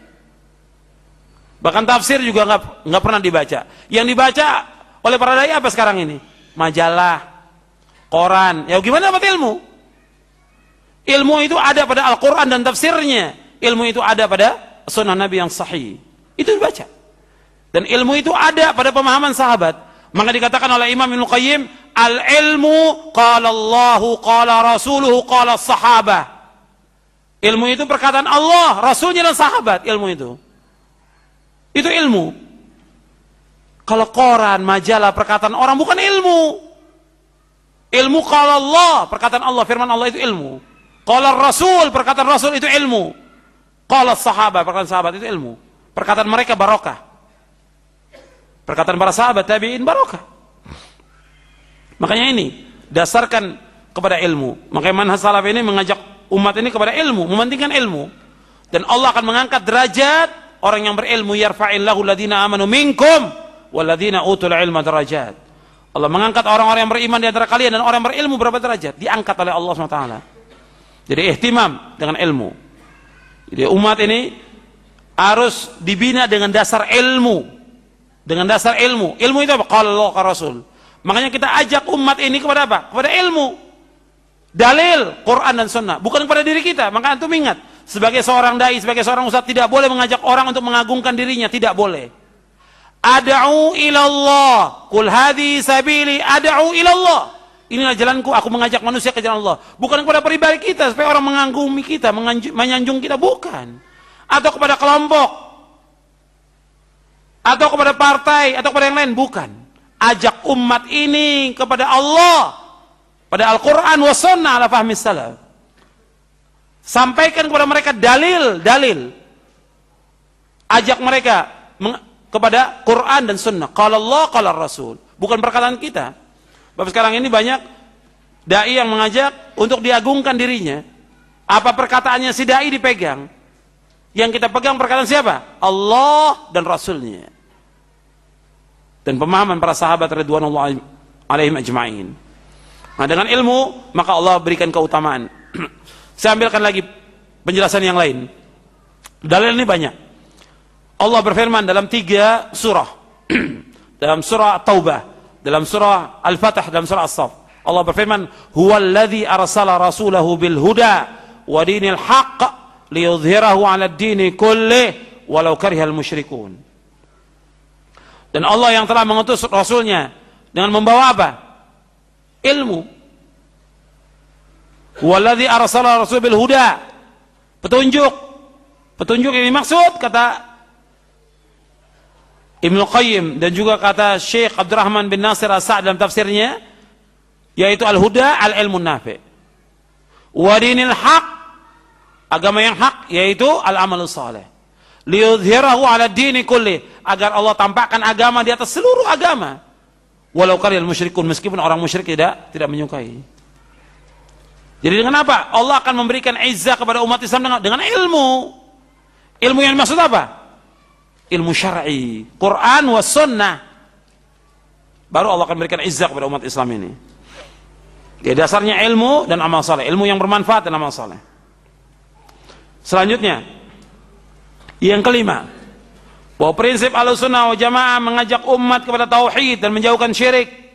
Bahkan tafsir juga nggak pernah dibaca. Yang dibaca oleh para dai apa sekarang ini? Majalah, koran. Ya gimana dapat ilmu? Ilmu itu ada pada Al-Quran dan tafsirnya. Ilmu itu ada pada sunnah Nabi yang sahih. Itu dibaca. Dan ilmu itu ada pada pemahaman sahabat. Maka dikatakan oleh Imam Ibnu Qayyim, al-ilmu qala Allahu qala rasuluhu qala sahabah. Ilmu itu perkataan Allah, Rasulnya dan sahabat. Ilmu itu ilmu. Kalau koran, majalah, perkataan orang bukan ilmu. Ilmu kalau Allah, perkataan Allah, firman Allah itu ilmu. Kalau Rasul, perkataan Rasul itu ilmu. Kalau sahabat, perkataan sahabat itu ilmu. Perkataan mereka barokah. Perkataan para sahabat tabi'in barokah. Makanya ini dasarkan kepada ilmu. Makanya manhaj salaf ini mengajak umat ini kepada ilmu, mementingkan ilmu. Dan Allah akan mengangkat derajat orang yang berilmu. Yarfa'illahu alladhina amanu minkum walladhina utul ilma derajat. Allah mengangkat orang-orang yang beriman di antara kalian dan orang yang berilmu berapa derajat? Diangkat oleh Allah SWT. Jadi ihtimam dengan ilmu. Jadi umat ini harus dibina dengan dasar ilmu. Dengan dasar ilmu. Ilmu itu apa? Qala Allah qala Rasul. Makanya kita ajak umat ini kepada apa? Kepada ilmu. Dalil Quran dan Sunnah, bukan kepada diri kita. Maka antum ingat, sebagai seorang dai, sebagai seorang ustaz, tidak boleh mengajak orang untuk mengagungkan dirinya, tidak boleh. Ad'u ilallah, qul hadhi sabili ad'u ilallah. Inilah jalanku, aku mengajak manusia ke jalan Allah. Bukan kepada pribadi kita supaya orang mengagumi kita, menyanjung kita, bukan. Atau kepada kelompok, atau kepada partai, atau kepada yang lain, bukan. Ajak umat ini kepada Allah, pada Al-Quran wa Sunnah ala fahmi salaf. Sampaikan kepada mereka dalil. Ajak mereka kepada Quran dan Sunnah. Qala Allah, qala Rasul. Bukan perkataan kita. Bapak sekarang ini banyak dai yang mengajak untuk diagungkan dirinya. Apa perkataannya si dai dipegang. Yang kita pegang perkataan siapa? Allah dan Rasulnya. Dan pemahaman para sahabat radhiyallahu alaihim ajma'in. Nah, dengan ilmu maka Allah berikan keutamaan. Saya ambilkan lagi penjelasan yang lain. Dalil ini banyak. Allah berfirman dalam 3 surah. Dalam surah Taubah, dalam surah Al-Fatah, dalam surah As-Saff. Allah berfirman, "Huwallazi arsala rasulahu bil huda wa dinil haqq liyudhhirahu 'ala ad-dini kullih walau karihal musyrikun." Dan Allah yang telah mengutus rasulnya dengan membawa apa? Ilmu. Walladzi arsala rasul bil huda, petunjuk. Petunjuk ini maksud kata Ibnu Qayyim dan juga kata Syekh Abdurrahman bin Nasir As-Sa'd dalam tafsirnya, yaitu al-huda al-ilmun nafi'. Wa dinil haq, agama yang hak, yaitu al-amalus saleh. Liyudhhirahu 'ala ad-dini kulli, agar Allah tampakkan agama di atas seluruh agama. Walau karihal musyrikun, meskipun orang musyrik tidak menyukai. Jadi dengan apa? Allah akan memberikan izzah kepada umat Islam dengan ilmu. Ilmu yang dimaksud apa? Ilmu syar'i, Quran wa Sunnah. Baru Allah akan berikan izzah kepada umat Islam ini. Jadi dasarnya ilmu dan amal saleh, ilmu yang bermanfaat dan amal saleh. Selanjutnya, yang kelima, bahwa prinsip Ahlussunnah wal Jamaah mengajak umat kepada tauhid dan menjauhkan syirik.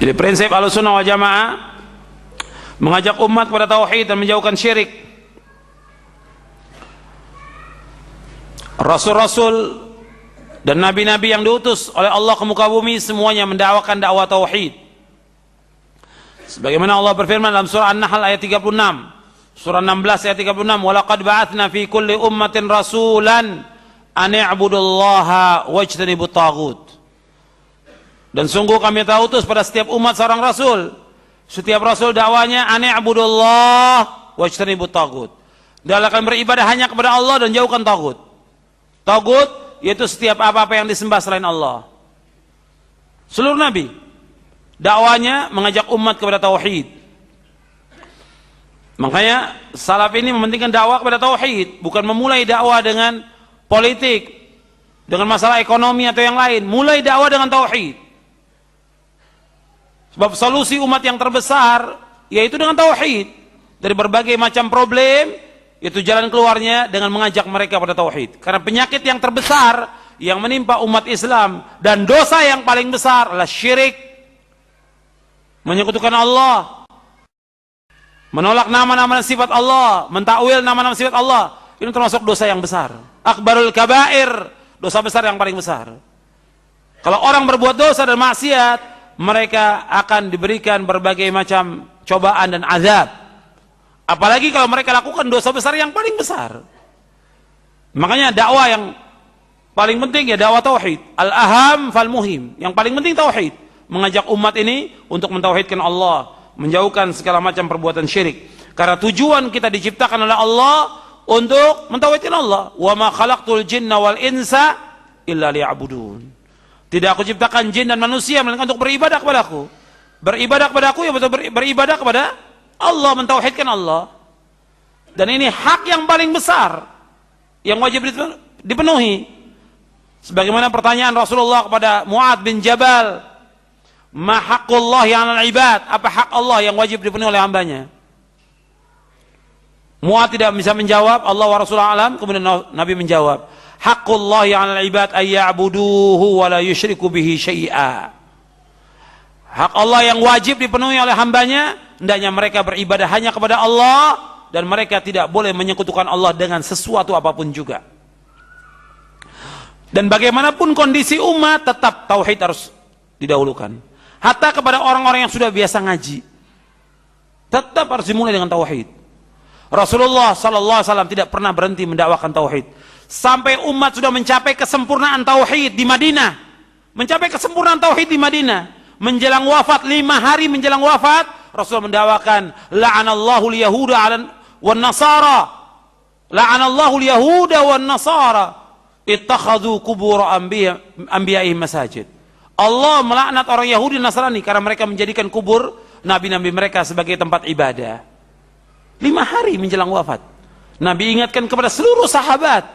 Jadi prinsip Ahlussunnah wal Jamaah mengajak umat kepada tauhid dan menjauhkan syirik. Rasul-rasul dan nabi-nabi yang diutus oleh Allah ke muka bumi semuanya mendakwakan dakwah tauhid. Sebagaimana Allah berfirman dalam surah An-Nahl ayat 36, surah 16 ayat 36, "Walaqad ba'atsna fi kulli ummatin rasulan an i'budullaha wajtanibut taghut." Dan sungguh kami telah utus pada setiap umat seorang rasul. Setiap rasul dakwanya an i'budullah wajtanibut taghut. Dan akan beribadah hanya kepada Allah dan jauhkan taghut. Taghut yaitu setiap apa-apa yang disembah selain Allah. Seluruh nabi dakwanya mengajak umat kepada tauhid. Makanya salaf ini mementingkan dakwah kepada tauhid, bukan memulai dakwah dengan politik, dengan masalah ekonomi atau yang lain. Mulai dakwah dengan tauhid. Sebab solusi umat yang terbesar yaitu dengan tauhid. Dari berbagai macam problem, itu jalan keluarnya dengan mengajak mereka pada tauhid. Karena penyakit yang terbesar yang menimpa umat Islam dan dosa yang paling besar adalah syirik, menyekutukan Allah, menolak nama-nama sifat Allah, mentakwil nama-nama sifat Allah. Ini termasuk dosa yang besar. Akbarul kabair, dosa besar yang paling besar. Kalau orang berbuat dosa dan maksiat, mereka akan diberikan berbagai macam cobaan dan azab. Apalagi kalau mereka lakukan dosa besar yang paling besar. Makanya dakwah yang paling penting ya dakwah tauhid. Al-aham fal muhim. Yang paling penting tauhid. Mengajak umat ini untuk mentauhidkan Allah, menjauhkan segala macam perbuatan syirik. Karena tujuan kita diciptakan oleh Allah untuk mentauhidkan Allah. Wa ma khalaqtul jinna wal insa illa liya'budun. Tidak aku ciptakan jin dan manusia melainkan untuk beribadah kepadaku. Beribadah kepadaku ya betul beribadah kepada Allah, mentauhidkan Allah. Dan ini hak yang paling besar yang wajib dipenuhi. Sebagaimana pertanyaan Rasulullah kepada Mu'adz bin Jabal, "Ma haqqullahi 'alal 'ibad?" Apa hak Allah yang wajib dipenuhi oleh hambanya? Mu'adz tidak bisa menjawab, Allah wa Rasulullah alam, kemudian Nabi menjawab, "Haqqullahi 'alal 'ibad ay ya'buduhu wa la yusyriku bihi syai'a." Hak Allah yang wajib dipenuhi oleh hambanya, hendaknya mereka beribadah hanya kepada Allah dan mereka tidak boleh menyekutukan Allah dengan sesuatu apapun juga. Dan bagaimanapun kondisi umat, tetap tauhid harus didahulukan. Hatta kepada orang-orang yang sudah biasa ngaji, tetap harus dimulai dengan tauhid. Rasulullah sallallahu alaihi wasallam tidak pernah berhenti mendakwakan tauhid. Sampai umat sudah mencapai kesempurnaan tauhid di Madinah. Mencapai kesempurnaan tauhid di Madinah. Menjelang wafat, 5 hari menjelang wafat, Rasul mendakwakan, la'anallahu al-yahuda wan nasara. La'anallahu al-yahuda wan nasara ittakhadhu qubur anbiya'ihim masajid. Allah melaknat orang Yahudi dan Nasrani karena mereka menjadikan kubur nabi-nabi mereka sebagai tempat ibadah. 5 hari menjelang wafat, Nabi ingatkan kepada seluruh sahabat.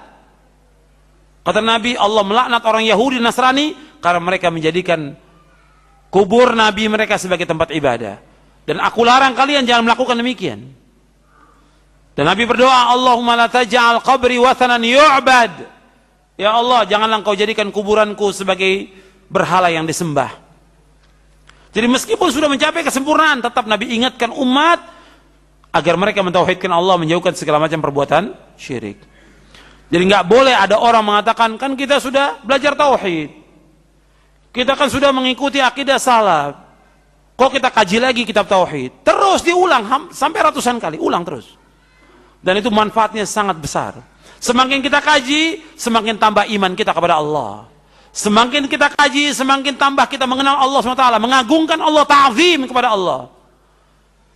Kata Nabi, Allah melaknat orang Yahudi dan Nasrani karena mereka menjadikan kubur nabi mereka sebagai tempat ibadah. Dan aku larang kalian jangan melakukan demikian. Dan Nabi berdoa, Allahumma la taj'al qabri wathanan yu'bad. Ya Allah, janganlah engkau jadikan kuburanku sebagai berhala yang disembah. Jadi meskipun sudah mencapai kesempurnaan, tetap Nabi ingatkan umat agar mereka mentauhidkan Allah, menjauhkan segala macam perbuatan syirik. Jadi nggak boleh ada orang mengatakan, kan kita sudah belajar tauhid, kita kan sudah mengikuti akidah salaf, kok kita kaji lagi kitab tauhid? Terus diulang sampai ratusan kali, ulang terus. Dan itu manfaatnya sangat besar. Semakin kita kaji, semakin tambah iman kita kepada Allah. Semakin kita kaji, semakin tambah kita mengenal Allah SWT, mengagungkan Allah, ta'zim kepada Allah.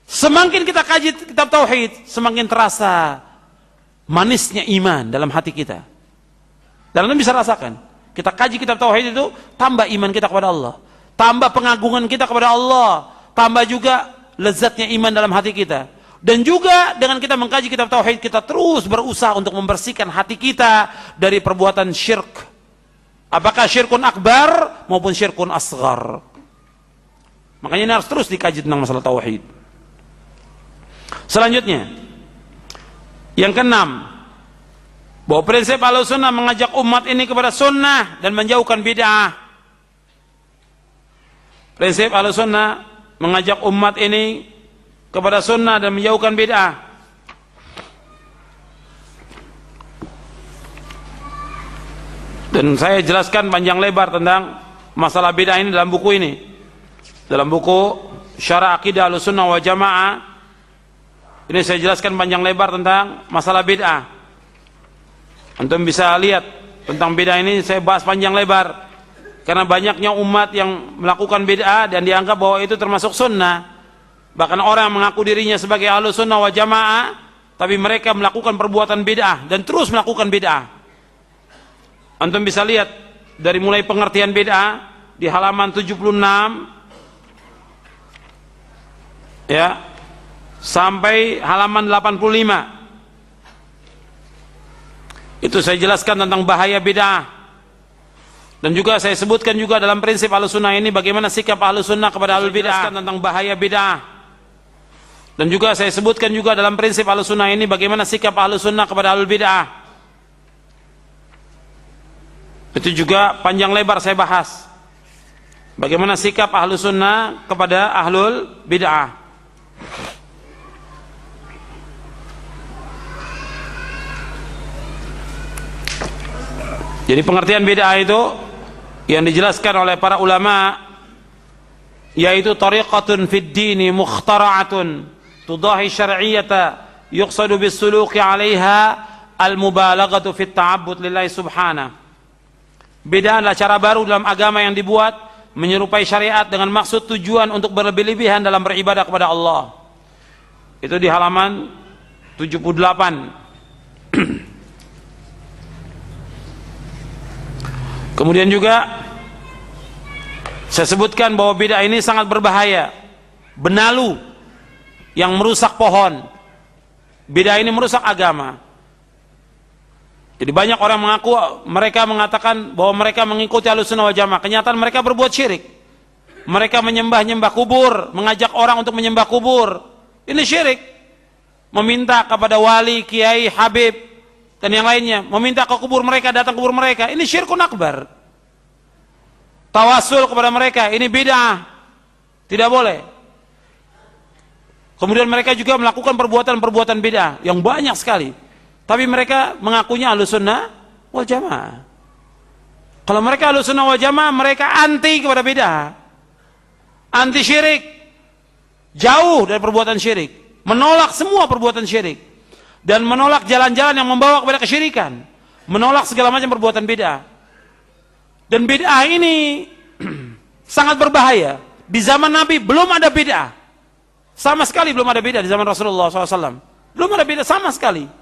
Semakin kita kaji kitab tauhid, semakin terasa manisnya iman dalam hati kita. Dan Anda bisa rasakan, kita kaji kitab tauhid itu tambah iman kita kepada Allah, tambah pengagungan kita kepada Allah, tambah juga lezatnya iman dalam hati kita. Dan juga dengan kita mengkaji kitab tauhid, kita terus berusaha untuk membersihkan hati kita dari perbuatan syirk. Apakah syirkun akbar maupun syirkun asghar. Makanya ini harus terus dikaji tentang masalah tauhid. Selanjutnya, yang keenam, bahwa prinsip Ahlussunnah mengajak umat ini kepada sunnah dan menjauhkan bid'ah. Prinsip Ahlussunnah mengajak umat ini kepada sunnah dan menjauhkan bid'ah. Dan saya jelaskan panjang lebar tentang masalah bid'ah ini dalam buku ini, dalam buku Syarah Aqidah Ahlussunnah wal Jamaah. Ini saya jelaskan panjang lebar tentang masalah bid'ah. Antum bisa lihat tentang bid'ah ini, saya bahas panjang lebar karena banyaknya umat yang melakukan bid'ah dan dianggap bahwa itu termasuk sunnah. Bahkan orang yang mengaku dirinya sebagai Ahlussunnah wal Jamaah, tapi mereka melakukan perbuatan bid'ah dan terus melakukan bid'ah. Antum bisa lihat dari mulai pengertian bid'ah di halaman 76 ya sampai halaman 85. Itu saya jelaskan tentang bahaya bid'ah. Dan juga saya sebutkan juga dalam prinsip Ahlussunnah ini bagaimana sikap Ahlussunnah kepada ahlul bid'ah, tentang bahaya bid'ah. Dan juga saya sebutkan juga dalam prinsip Ahlussunnah ini bagaimana sikap Ahlussunnah kepada ahlul bid'ah. Itu juga panjang lebar saya bahas. Bagaimana sikap Ahlussunnah kepada ahlul bid'ah. Jadi pengertian bid'ah itu yang dijelaskan oleh para ulama, yaitu tariqatun fid dini mukhtara'atun tudahi syar'iyyata yuqsadu bis suluki 'alaiha al mubalaghatu fit ta'abbud lillahi subhanahu. Bid'ah adalah cara baru dalam agama yang dibuat menyerupai syariat dengan maksud tujuan untuk berlebih-lebihan dalam beribadah kepada Allah. Itu di halaman 78. Kemudian juga saya sebutkan bahwa bid'ah ini sangat berbahaya. Benalu yang merusak pohon. Bid'ah ini merusak agama. Jadi banyak orang mengaku, mereka mengatakan bahwa mereka mengikuti Ahlussunnah wal Jamaah. Kenyataan mereka berbuat syirik. Mereka menyembah-nyembah kubur, mengajak orang untuk menyembah kubur. Ini syirik. Meminta kepada wali, kiai, habib, dan yang lainnya. Meminta ke kubur mereka, datang ke kubur mereka. Ini syirkun akbar. Tawasul kepada mereka, ini bid'ah. Tidak boleh. Kemudian mereka juga melakukan perbuatan-perbuatan bid'ah yang banyak sekali. Tapi mereka mengakunya Ahlussunnah wal Jamaah. Kalau mereka Ahlussunnah wal Jamaah, mereka anti kepada bid'ah. Anti syirik. Jauh dari perbuatan syirik. Menolak semua perbuatan syirik. Dan menolak jalan-jalan yang membawa kepada kesyirikan. Menolak segala macam perbuatan bid'ah. Dan bid'ah ini sangat berbahaya. Di zaman Nabi belum ada bid'ah. Sama sekali belum ada bid'ah di zaman Rasulullah SAW. Belum ada bid'ah sama sekali.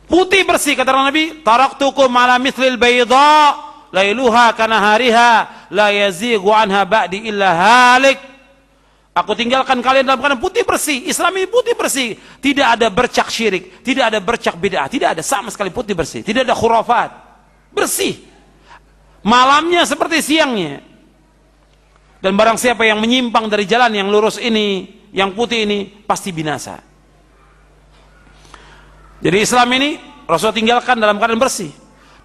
Putih bersih, kata Nabi, taraktukum ala mithlil bayda lailuha kanahariha la yazighu anha ba'di illa halik. Aku tinggalkan kalian dalam keadaan putih bersih. Islam ini putih bersih. Tidak ada bercak syirik, tidak ada bercak bid'ah, tidak ada, sama sekali putih bersih. Tidak ada khurafat. Bersih. Malamnya seperti siangnya. Dan barang siapa yang menyimpang dari jalan yang lurus ini, yang putih ini, pasti binasa. Jadi Islam ini Rasulullah tinggalkan dalam keadaan bersih.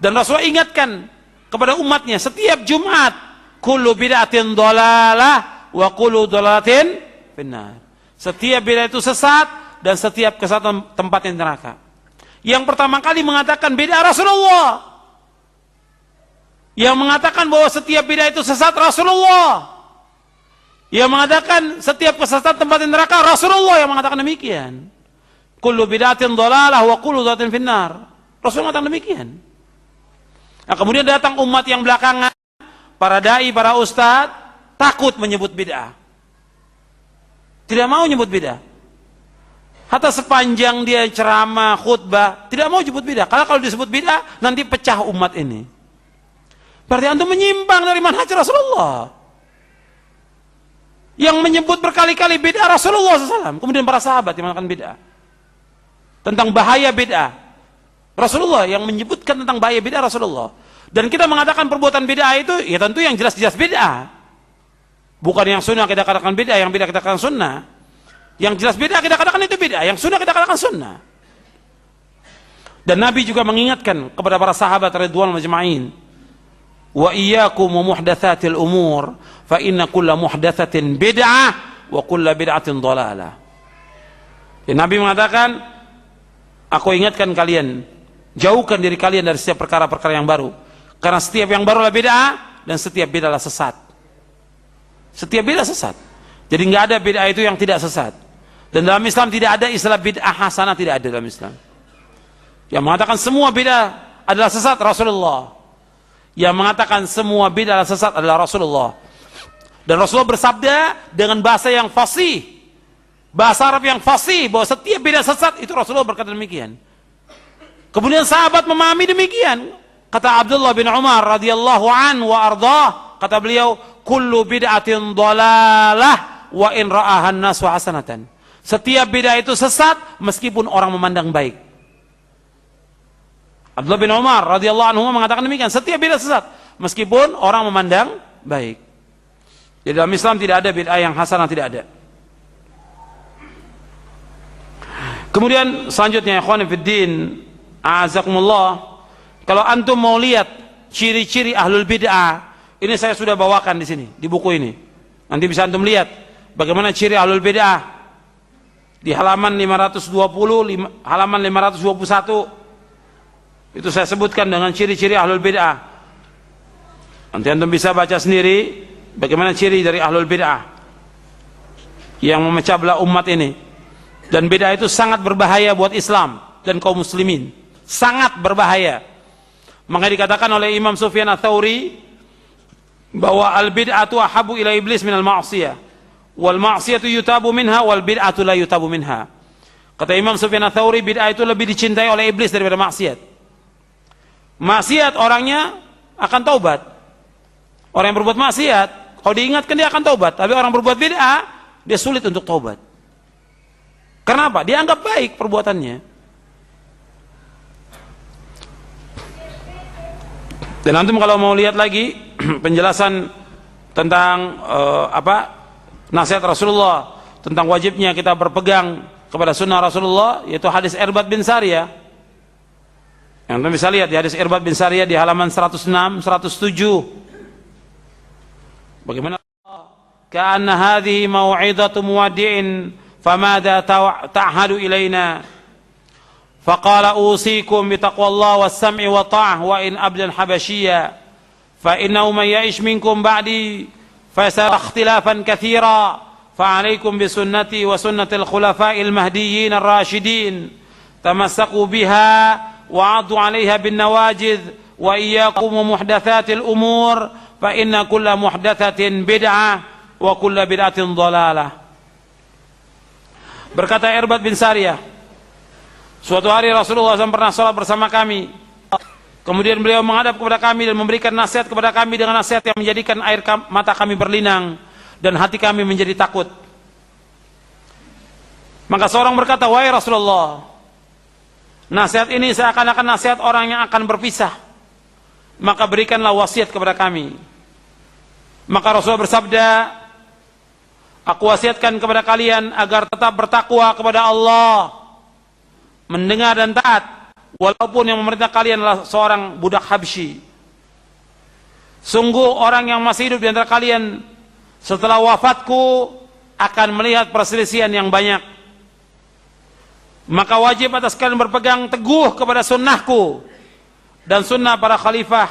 Dan Rasulullah ingatkan kepada umatnya setiap Jumat, kullu bid'atin dhalalah wa kullu dhalalatin finnar. Setiap bid'ah itu sesat dan setiap kesesatan tempatnya neraka. Yang pertama kali mengatakan bid'ah Rasulullah. Yang mengatakan bahwa setiap bid'ah itu sesat Rasulullah. Yang mengatakan setiap kesesatan tempatnya neraka Rasulullah yang mengatakan demikian. Kullu bid'atin dhalalah wa kullu dhalatin finnar. Rasulullah mengatakan demikian. Nah, kemudian datang umat yang belakangan, para dai, para ustadz, takut menyebut bid'ah. Tidak mau menyebut bid'ah. Hatta sepanjang dia ceramah, khutbah, tidak mau menyebut bid'ah. Karena kalau disebut bid'ah, nanti pecah umat ini. Berarti antum menyimpang dari manhaj Rasulullah. Yang menyebut berkali-kali bid'ah Rasulullah SAW. Kemudian para sahabat yang mengatakan bid'ah. Tentang bahaya bid'ah. Rasulullah yang menyebutkan tentang bahaya bid'ah Rasulullah. Dan kita mengatakan perbuatan bid'ah itu, ya tentu yang jelas-jelas bid'ah. Bukan yang sunnah kita katakan bid'ah, yang bid'ah kita katakan sunnah. Yang jelas bid'ah kita katakan itu bid'ah, yang sunnah kita katakan sunnah. Dan Nabi juga mengingatkan kepada para sahabat ridwan majma'in, wa iyyakum wa muhdatsatil umur fa inna kulla muhdatsatin bid'ah wa kulla bid'atin dhalalah. Nabi mengatakan, aku ingatkan kalian, jauhkan diri kalian dari setiap perkara-perkara yang baru, karena setiap yang baru adalah bid'ah dan setiap bid'ah adalah sesat. Setiap bid'ah sesat. Jadi nggak ada bid'ah itu yang tidak sesat. Dan dalam Islam tidak ada istilah bid'ah hasanah, tidak ada dalam Islam. Yang mengatakan semua bid'ah adalah sesat Rasulullah. Yang mengatakan semua bid'ah adalah sesat adalah Rasulullah. Dan Rasulullah bersabda dengan bahasa yang fasih, bahasa Arab yang fasih, bahwa setiap bid'ah sesat, itu Rasulullah berkata demikian. Kemudian sahabat memahami demikian. Kata Abdullah bin Umar radhiyallahu anhu wa ardhah, kata beliau, kullu bid'atin dhalalah wa in ra'ahan nasu hasanatan. Setiap bid'ah itu sesat meskipun orang memandang baik. Abdullah bin Umar radhiyallahu anhu mengatakan demikian, setiap bid'ah sesat meskipun orang memandang baik. Jadi dalam Islam tidak ada bid'ah yang hasanah, tidak ada. Kemudian selanjutnya, ikhwan fiddin, a'azakumullah, kalau antum mau lihat ciri-ciri ahlul bid'ah, ini saya sudah bawakan di sini, di buku ini. Nanti bisa antum lihat bagaimana ciri ahlul bid'ah di halaman 520, halaman 521. Itu saya sebutkan dengan ciri-ciri ahlul bid'ah. Nanti antum bisa baca sendiri bagaimana ciri dari ahlul bid'ah yang memecah belah umat ini. Dan bid'ah itu sangat berbahaya buat Islam dan kaum muslimin, sangat berbahaya. Maka dikatakan oleh Imam Sufyan Ats-Tsauri bahwa al bid'atu ahabu ila iblis minal ma'siyah, wal ma'siyatu yutabu minha wal bid'atu la yutabu minha. Kata Imam Sufyan Ats-Tsauri, bid'ah itu lebih dicintai oleh iblis daripada maksiat. Maksiat orangnya akan taubat. Orang yang berbuat maksiat, kalau diingatkan dia akan taubat. Tapi orang berbuat bid'ah, dia sulit untuk taubat. Kenapa? Dia anggap baik perbuatannya. Dan antum kalau mau lihat lagi penjelasan tentang nasihat Rasulullah tentang wajibnya kita berpegang kepada sunnah Rasulullah, yaitu hadis Irbad bin Sariyah. Yang antum bisa lihat di hadis Irbad bin Sariyah di halaman 106, 107. Bagaimana? Ka'anna hadhihi mau'izatu muwaddi'in famada ta'hadu ilaina. Faqala usikum bitaqwallah was-sam'i wa ta'ah wa in abdan habasyiya fa innahu man ya'ish minkum ba'di fasara ikhtilafan katsira fa 'alaikum bi sunnati wa sunnatil khulafa'il mahdiyyin ar-rasyidin tamassaku biha wa 'addu 'alaiha bin nawajidh wa iyyakum muhdatsatil umur fa inna kulla muhdatsatin bid'ah wa kulla bid'atin dhalalah. Berkata Irbad bin Sariyah, suatu hari Rasulullah SAW pernah sholat bersama kami. Kemudian beliau menghadap kepada kami dan memberikan nasihat kepada kami dengan nasihat yang menjadikan air mata kami berlinang dan hati kami menjadi takut. Maka seorang berkata, wahai Rasulullah, nasihat ini seakan-akan nasihat orang yang akan berpisah. Maka berikanlah wasiat kepada kami. Maka Rasulullah bersabda, aku wasiatkan kepada kalian agar tetap bertakwa kepada Allah, mendengar dan taat, walaupun yang memerintah kalian adalah seorang budak Habsyi. Sungguh orang yang masih hidup di antara kalian setelah wafatku akan melihat perselisihan yang banyak. Maka wajib atas kalian berpegang teguh kepada sunnahku dan sunnah para khalifah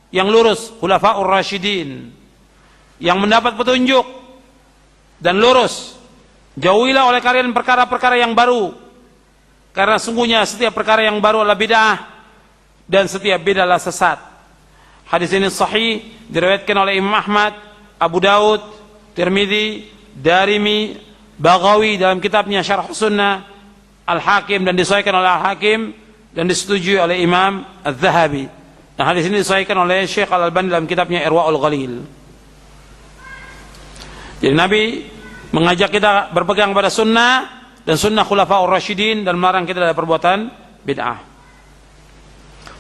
yang lurus, khulafaur rasyidin, yang mendapat petunjuk dan lurus. Jauhilah oleh kalian perkara-perkara yang baru, karena sungguhnya setiap perkara yang baru adalah bid'ah dan setiap bid'ah adalah sesat. Hadis ini sahih, diriwayatkan oleh Imam Ahmad, Abu Daud, Tirmidzi, Darimi, Baghawi dalam kitabnya Syarh Sunnah, Al-Hakim, dan disahihkan oleh Al-Hakim dan disetujui oleh Imam Az-Zahabi. Nah, hadis ini disahihkan oleh Syekh Al-Albani dalam kitabnya Irwaul Ghalil. Jadi Nabi mengajak kita berpegang pada sunnah dan sunnah khulafaur rasyidin dan melarang kita dari perbuatan bid'ah.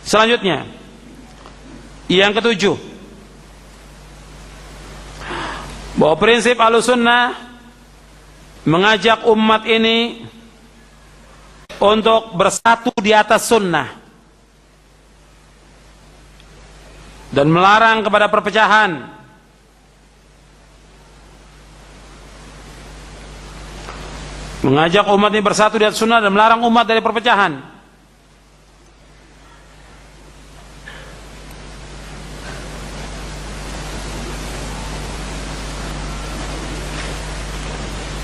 Selanjutnya, yang ketujuh, bahwa prinsip Ahlussunnah mengajak umat ini untuk bersatu di atas sunnah dan melarang kepada perpecahan. Mengajak umat ini bersatu di atas sunnah dan melarang umat dari perpecahan.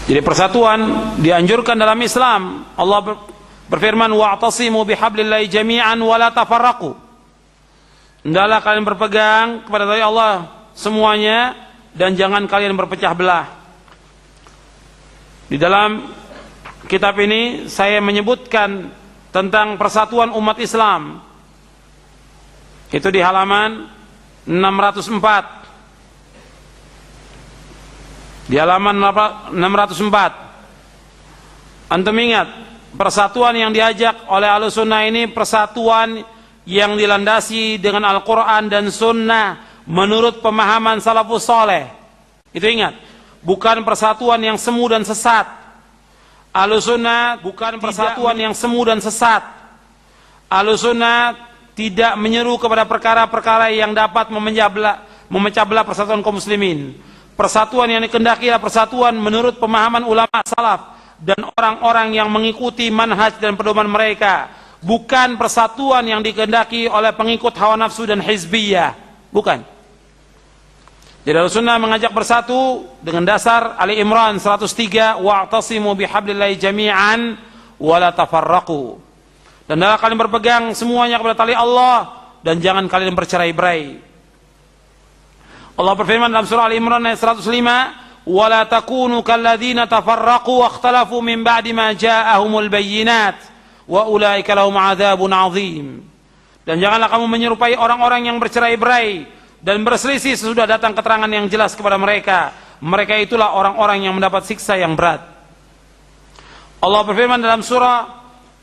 Jadi persatuan dianjurkan dalam Islam. Allah berfirman, wa'tasimu bihablillahi jami'an wa la tafarraqu. Hendaklah kalian berpegang kepada tali Allah semuanya dan jangan kalian berpecah belah. Di dalam kitab ini saya menyebutkan tentang persatuan umat Islam. Itu di halaman 604. Di halaman 604. Antum ingat, persatuan yang diajak oleh Ahlussunnah ini persatuan yang dilandasi dengan Al-Quran dan Sunnah menurut pemahaman salafus saleh. Itu ingat, bukan persatuan yang semu dan sesat. Ahlussunnah bukan persatuan yang semu dan sesat. Ahlussunnah tidak menyeru kepada perkara-perkara yang dapat memecah belah persatuan kaum muslimin. Persatuan yang dikehendaki adalah persatuan menurut pemahaman ulama salaf dan orang-orang yang mengikuti manhaj dan pedoman mereka, bukan persatuan yang dikehendaki oleh pengikut hawa nafsu dan hizbiyah. Bukan. Jadi Ahlussunnah mengajak bersatu dengan dasar Ali Imran 103, wa'tasimu bihablillahi jami'an wa la tafarraqu. Dan hendaklah kalian berpegang semuanya kepada tali Allah dan jangan kalian bercerai-berai. Allah berfirman dalam surah Ali Imran ayat 105, wa la takunu kalladzina tafarraqu wa ikhtalafu min ba'di ma ja'ahumul bayyinat wa ulaika lahum 'adzabun 'adzim. Dan janganlah kamu menyerupai orang-orang yang bercerai-berai dan berselisih sesudah datang keterangan yang jelas kepada mereka. Mereka itulah orang-orang yang mendapat siksa yang berat. Allah berfirman dalam surah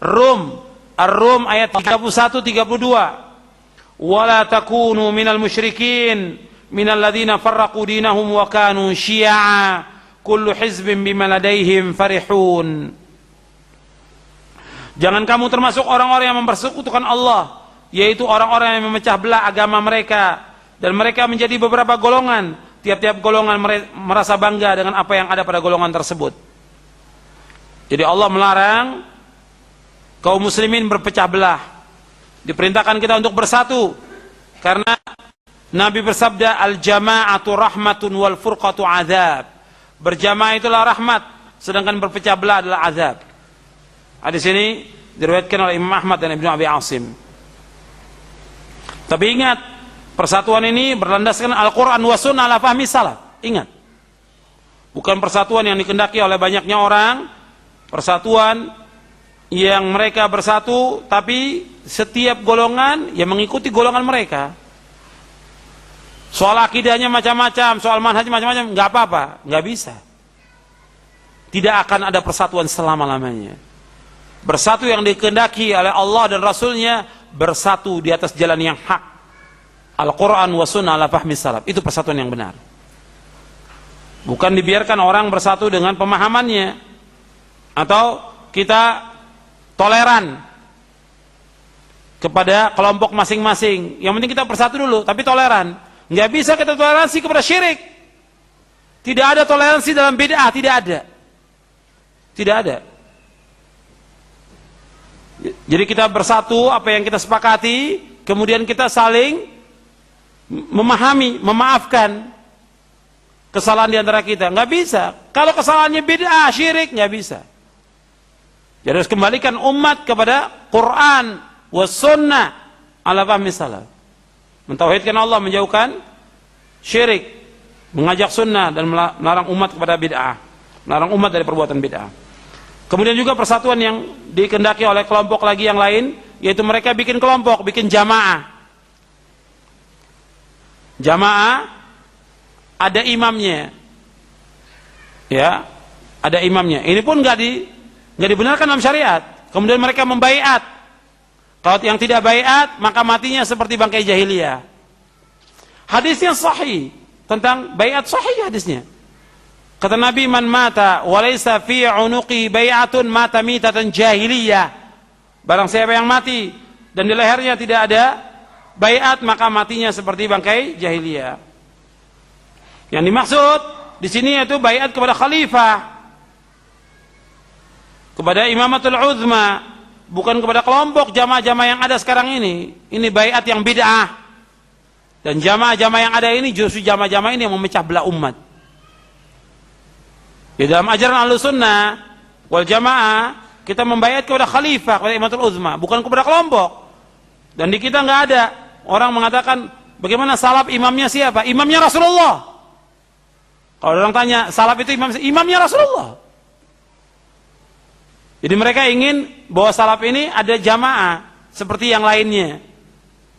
Rum, Ar-Rum ayat 31-32, wala takunu minal musyrikin minal ladzina farraqu dinahum wa kanu syi'a kullu hizbin bima ladaihim farihun. Jangan kamu termasuk orang-orang yang mempersekutukan Allah, yaitu orang-orang yang memecah belah agama mereka, dan mereka menjadi beberapa golongan, tiap-tiap golongan merasa bangga dengan apa yang ada pada golongan tersebut. Jadi Allah melarang kaum muslimin berpecah belah. Diperintahkan kita untuk bersatu, karena Nabi bersabda, al-jama'atu rahmatun wal furqatu azab. Berjamaah itulah rahmat, sedangkan berpecah belah adalah azab. Hadis ini diriwayatkan oleh Imam Ahmad dan Ibnu Abi Asim. Tapi ingat, persatuan ini berlandaskan Al-Quran wa sunnah ala fahmi salaf. Ingat, bukan persatuan yang dikehendaki oleh banyaknya orang, persatuan yang mereka bersatu tapi setiap golongan yang mengikuti golongan mereka. Soal akidahnya macam-macam, soal manhaj macam-macam, nggak apa-apa, nggak bisa. Tidak akan ada persatuan selama-lamanya. Bersatu yang dikehendaki oleh Allah dan Rasulnya, bersatu di atas jalan yang hak, Al-Quran wa sunnah ala fahmi salaf. Itu persatuan yang benar. Bukan dibiarkan orang bersatu dengan pemahamannya, atau kita toleran kepada kelompok masing-masing. Yang penting kita bersatu dulu, tapi toleran. Nggak bisa kita toleransi kepada syirik. Tidak ada toleransi dalam bid'ah, tidak ada. Tidak ada. Jadi kita bersatu, apa yang kita sepakati, kemudian kita saling memahami, memaafkan kesalahan di antara kita. Nggak bisa. Kalau kesalahannya bid'ah, syirik, nggak bisa. Jadi harus kembalikan umat kepada Quran was sunnah ala fahmi salaf. Mentauhidkan Allah, menjauhkan syirik, mengajak sunnah dan melarang umat kepada bid'ah, melarang umat dari perbuatan bid'ah. Kemudian juga persatuan yang dikehendaki oleh kelompok lagi yang lain, yaitu mereka bikin kelompok, bikin jamaah. Jamaah ada imamnya, ya, ada imamnya. Ini pun nggak dibenarkan dalam syariat. Kemudian mereka membaiat. Kalau yang tidak baiat, maka matinya seperti bangkai jahiliyah. Hadisnya sahih tentang baiat, sahih hadisnya. Kata Nabi, man mata walaysa fi unuqi bai'atun mata mitatan jahiliyah. Barang siapa yang mati dan di lehernya tidak ada baiat, maka matinya seperti bangkai jahiliyah. Yang dimaksud di sini yaitu baiat kepada khalifah, kepada imamatul uzma, bukan kepada kelompok jamaah-jamaah yang ada sekarang ini. Ini baiat yang bid'ah. Dan jamaah-jamaah yang ada ini justru jamaah-jamaah ini yang memecah belah umat. Di dalam ajaran Ahlussunnah wal Jamaah, kita membaiat kepada khalifah, kepada imamatul uzma, bukan kepada kelompok. Dan di kita nggak ada orang mengatakan, bagaimana salaf imamnya siapa? Imamnya Rasulullah. Kalau orang tanya, salaf itu imamnya Rasulullah. Jadi mereka ingin bahwa salaf ini ada jamaah seperti yang lainnya.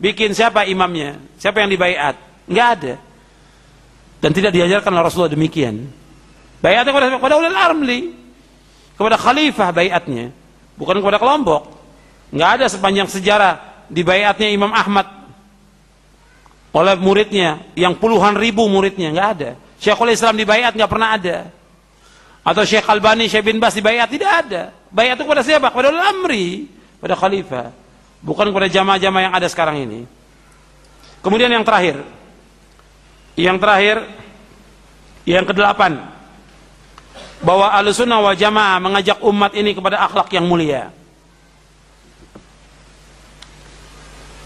Bikin siapa imamnya? Siapa yang dibaiat? Nggak ada. Dan tidak diajarkan oleh Rasulullah demikian. Baiatnya kepada ulil amri, kepada khalifah baiatnya, bukan kepada kelompok. Nggak ada sepanjang sejarah di baiatnya Imam Ahmad oleh muridnya yang puluhan ribu muridnya, nggak ada. Syekhul Islam di baiat nggak pernah ada. Atau Syekh Albani, Syekh bin Bas di baiat, tidak ada. Baiat itu kepada siapa? Kepada ulil amri, pada khalifah, bukan kepada jamaah-jamaah yang ada sekarang ini. Kemudian yang terakhir, yang kedelapan, bahwa Ahlussunnah wal Jamaah mengajak umat ini kepada akhlak yang mulia.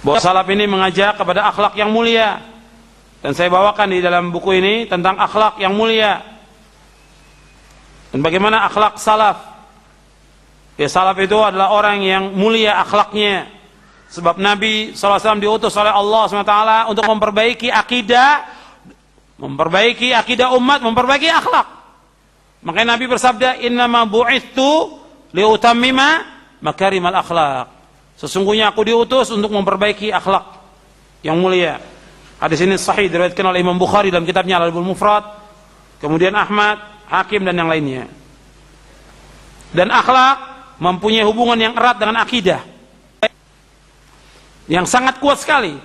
Bahwa salaf ini mengajak kepada akhlak yang mulia. Dan saya bawakan di dalam buku ini tentang akhlak yang mulia. Dan bagaimana akhlak salaf. Ya, salaf itu adalah orang yang mulia akhlaknya. Sebab Nabi SAW diutus oleh Allah SWT untuk memperbaiki akidah umat, memperbaiki akhlak. Makanya Nabi bersabda, innama bu'ithu liutammima makarimal akhlak. Sesungguhnya aku diutus untuk memperbaiki akhlak yang mulia. Hadis ini sahih diriwayatkan oleh Imam Bukhari dalam kitabnya Al-Adbul Mufrad, kemudian Ahmad, Hakim dan yang lainnya. Dan akhlak mempunyai hubungan yang erat dengan akidah, yang sangat kuat sekali.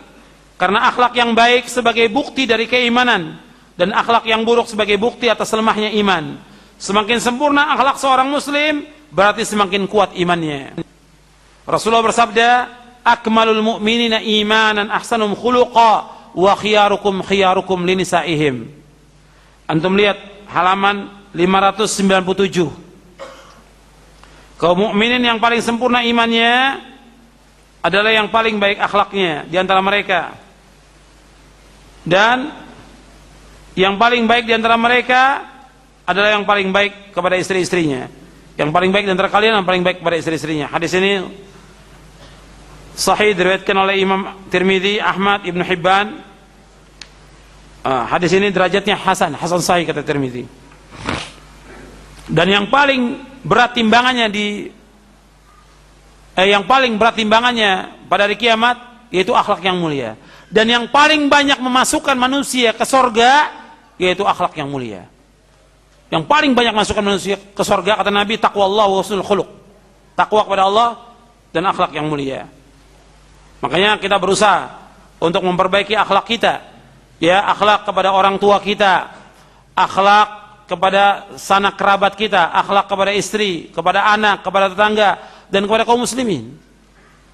Karena akhlak yang baik sebagai bukti dari keimanan, dan akhlak yang buruk sebagai bukti atas lemahnya iman. Semakin sempurna akhlak seorang muslim, berarti semakin kuat imannya. Rasulullah bersabda, akmalul mu'minina imanan ahsanum khuluqa wa khiyarukum khiyarukum linisaihim. Antum lihat halaman 597. Kaum mukminin yang paling sempurna imannya adalah yang paling baik akhlaknya di antara mereka. Dan yang paling baik di antara mereka adalah yang paling baik kepada istri-istrinya. Yang paling baik di antara kalian yang paling baik kepada istri-istrinya. Hadis ini sahih diriwayatkan oleh Imam Tirmidzi, Ahmad, Ibnu Hibban. Hadis ini derajatnya hasan sahih kata Tirmidzi. Dan yang paling berat timbangannya pada hari kiamat yaitu akhlak yang mulia. Dan yang paling banyak memasukkan manusia ke sorga yaitu akhlak yang mulia. Yang paling banyak masukkan manusia ke sorga kata Nabi, taqwallah wa husnul khuluq. Takwa kepada Allah dan akhlak yang mulia. Makanya kita berusaha untuk memperbaiki akhlak kita. Ya, akhlak kepada orang tua kita, akhlak kepada sanak kerabat kita, akhlak kepada istri, kepada anak, kepada tetangga, dan kepada kaum muslimin.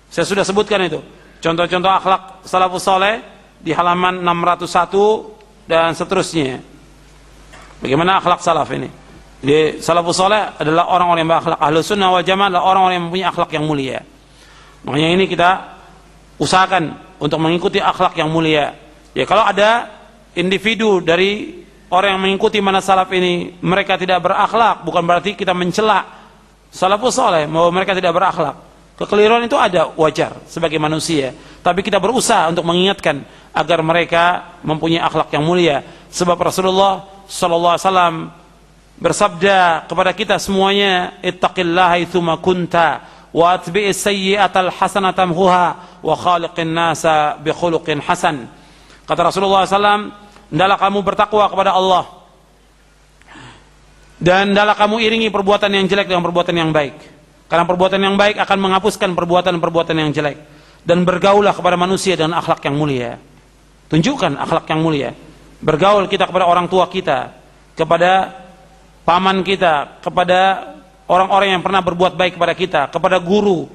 Saya sudah sebutkan itu. Contoh-contoh akhlak salafus saleh di halaman 601 dan seterusnya. Bagaimana akhlak salaf ini? Jadi salafus saleh adalah orang-orang yang berakhlak. Ahlus sunnah wal jamaah adalah orang-orang yang mempunyai akhlak yang mulia. Makanya ini kita usahakan untuk mengikuti akhlak yang mulia. Ya, kalau ada individu dari orang yang mengikuti manhaj salaf ini mereka tidak berakhlak, bukan berarti kita mencela salafus saleh bahwa mereka tidak berakhlak. Kekeliruan itu ada, wajar sebagai manusia. Tapi kita berusaha untuk mengingatkan agar mereka mempunyai akhlak yang mulia. Sebab Rasulullah sallallahu alaihi wasallam bersabda kepada kita semuanya, ittaqillaha haitsuma kunta wa atbi'is sayyi'atal hasanata tamhuha wa khaliqin nasa bi khuluqin hasan. Kata Rasulullah SAW, hendaklah kamu bertakwa kepada Allah dan hendaklah kamu iringi perbuatan yang jelek dengan perbuatan yang baik. Karena perbuatan yang baik akan menghapuskan perbuatan-perbuatan yang jelek. Dan bergaulah kepada manusia dengan akhlak yang mulia. Tunjukkan akhlak yang mulia. Bergaul kita kepada orang tua kita, kepada paman kita, kepada orang-orang yang pernah berbuat baik kepada kita, kepada guru,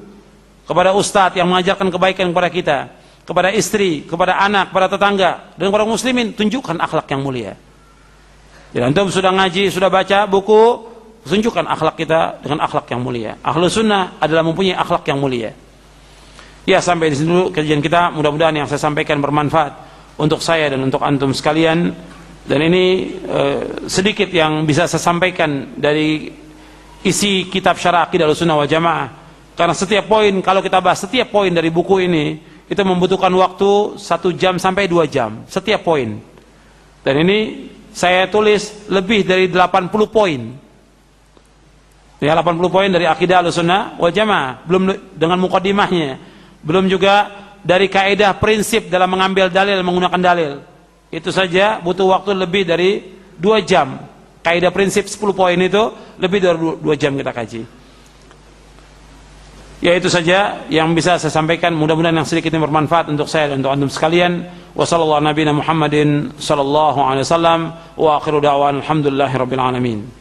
kepada ustadz yang mengajarkan kebaikan kepada kita, kepada istri, kepada anak, kepada tetangga, dan kepada muslimin. Tunjukkan akhlak yang mulia. Jadi antum sudah ngaji, sudah baca buku, tunjukkan akhlak kita dengan akhlak yang mulia. Ahlus sunnah adalah mempunyai akhlak yang mulia. Ya, sampai di sini dulu kajian kita. Mudah-mudahan yang saya sampaikan bermanfaat untuk saya dan untuk antum sekalian. Dan ini sedikit yang bisa saya sampaikan dari isi kitab Syarah Aqidah Ahlussunnah wal Jamaah. Karena setiap poin, kalau kita bahas setiap poin dari buku ini, itu membutuhkan waktu 1 jam sampai 2 jam setiap poin. Dan ini saya tulis lebih dari 80 poin. Ya, 80 poin dari akidah Ahlussunnah wal Jamaah, belum dengan muqaddimahnya, belum juga dari kaidah prinsip dalam mengambil dalil dan menggunakan dalil. Itu saja butuh waktu lebih dari 2 jam. Kaidah prinsip 10 poin itu lebih dari 2 jam kita kaji. Ya, itu saja yang bisa saya sampaikan. Mudah-mudahan yang sedikit ini bermanfaat untuk saya dan untuk antum sekalian. Wassallallahu nabiyana Muhammadin sallallahu alaihi wasallam wa akhiru da'wan alhamdulillahirabbil alamin.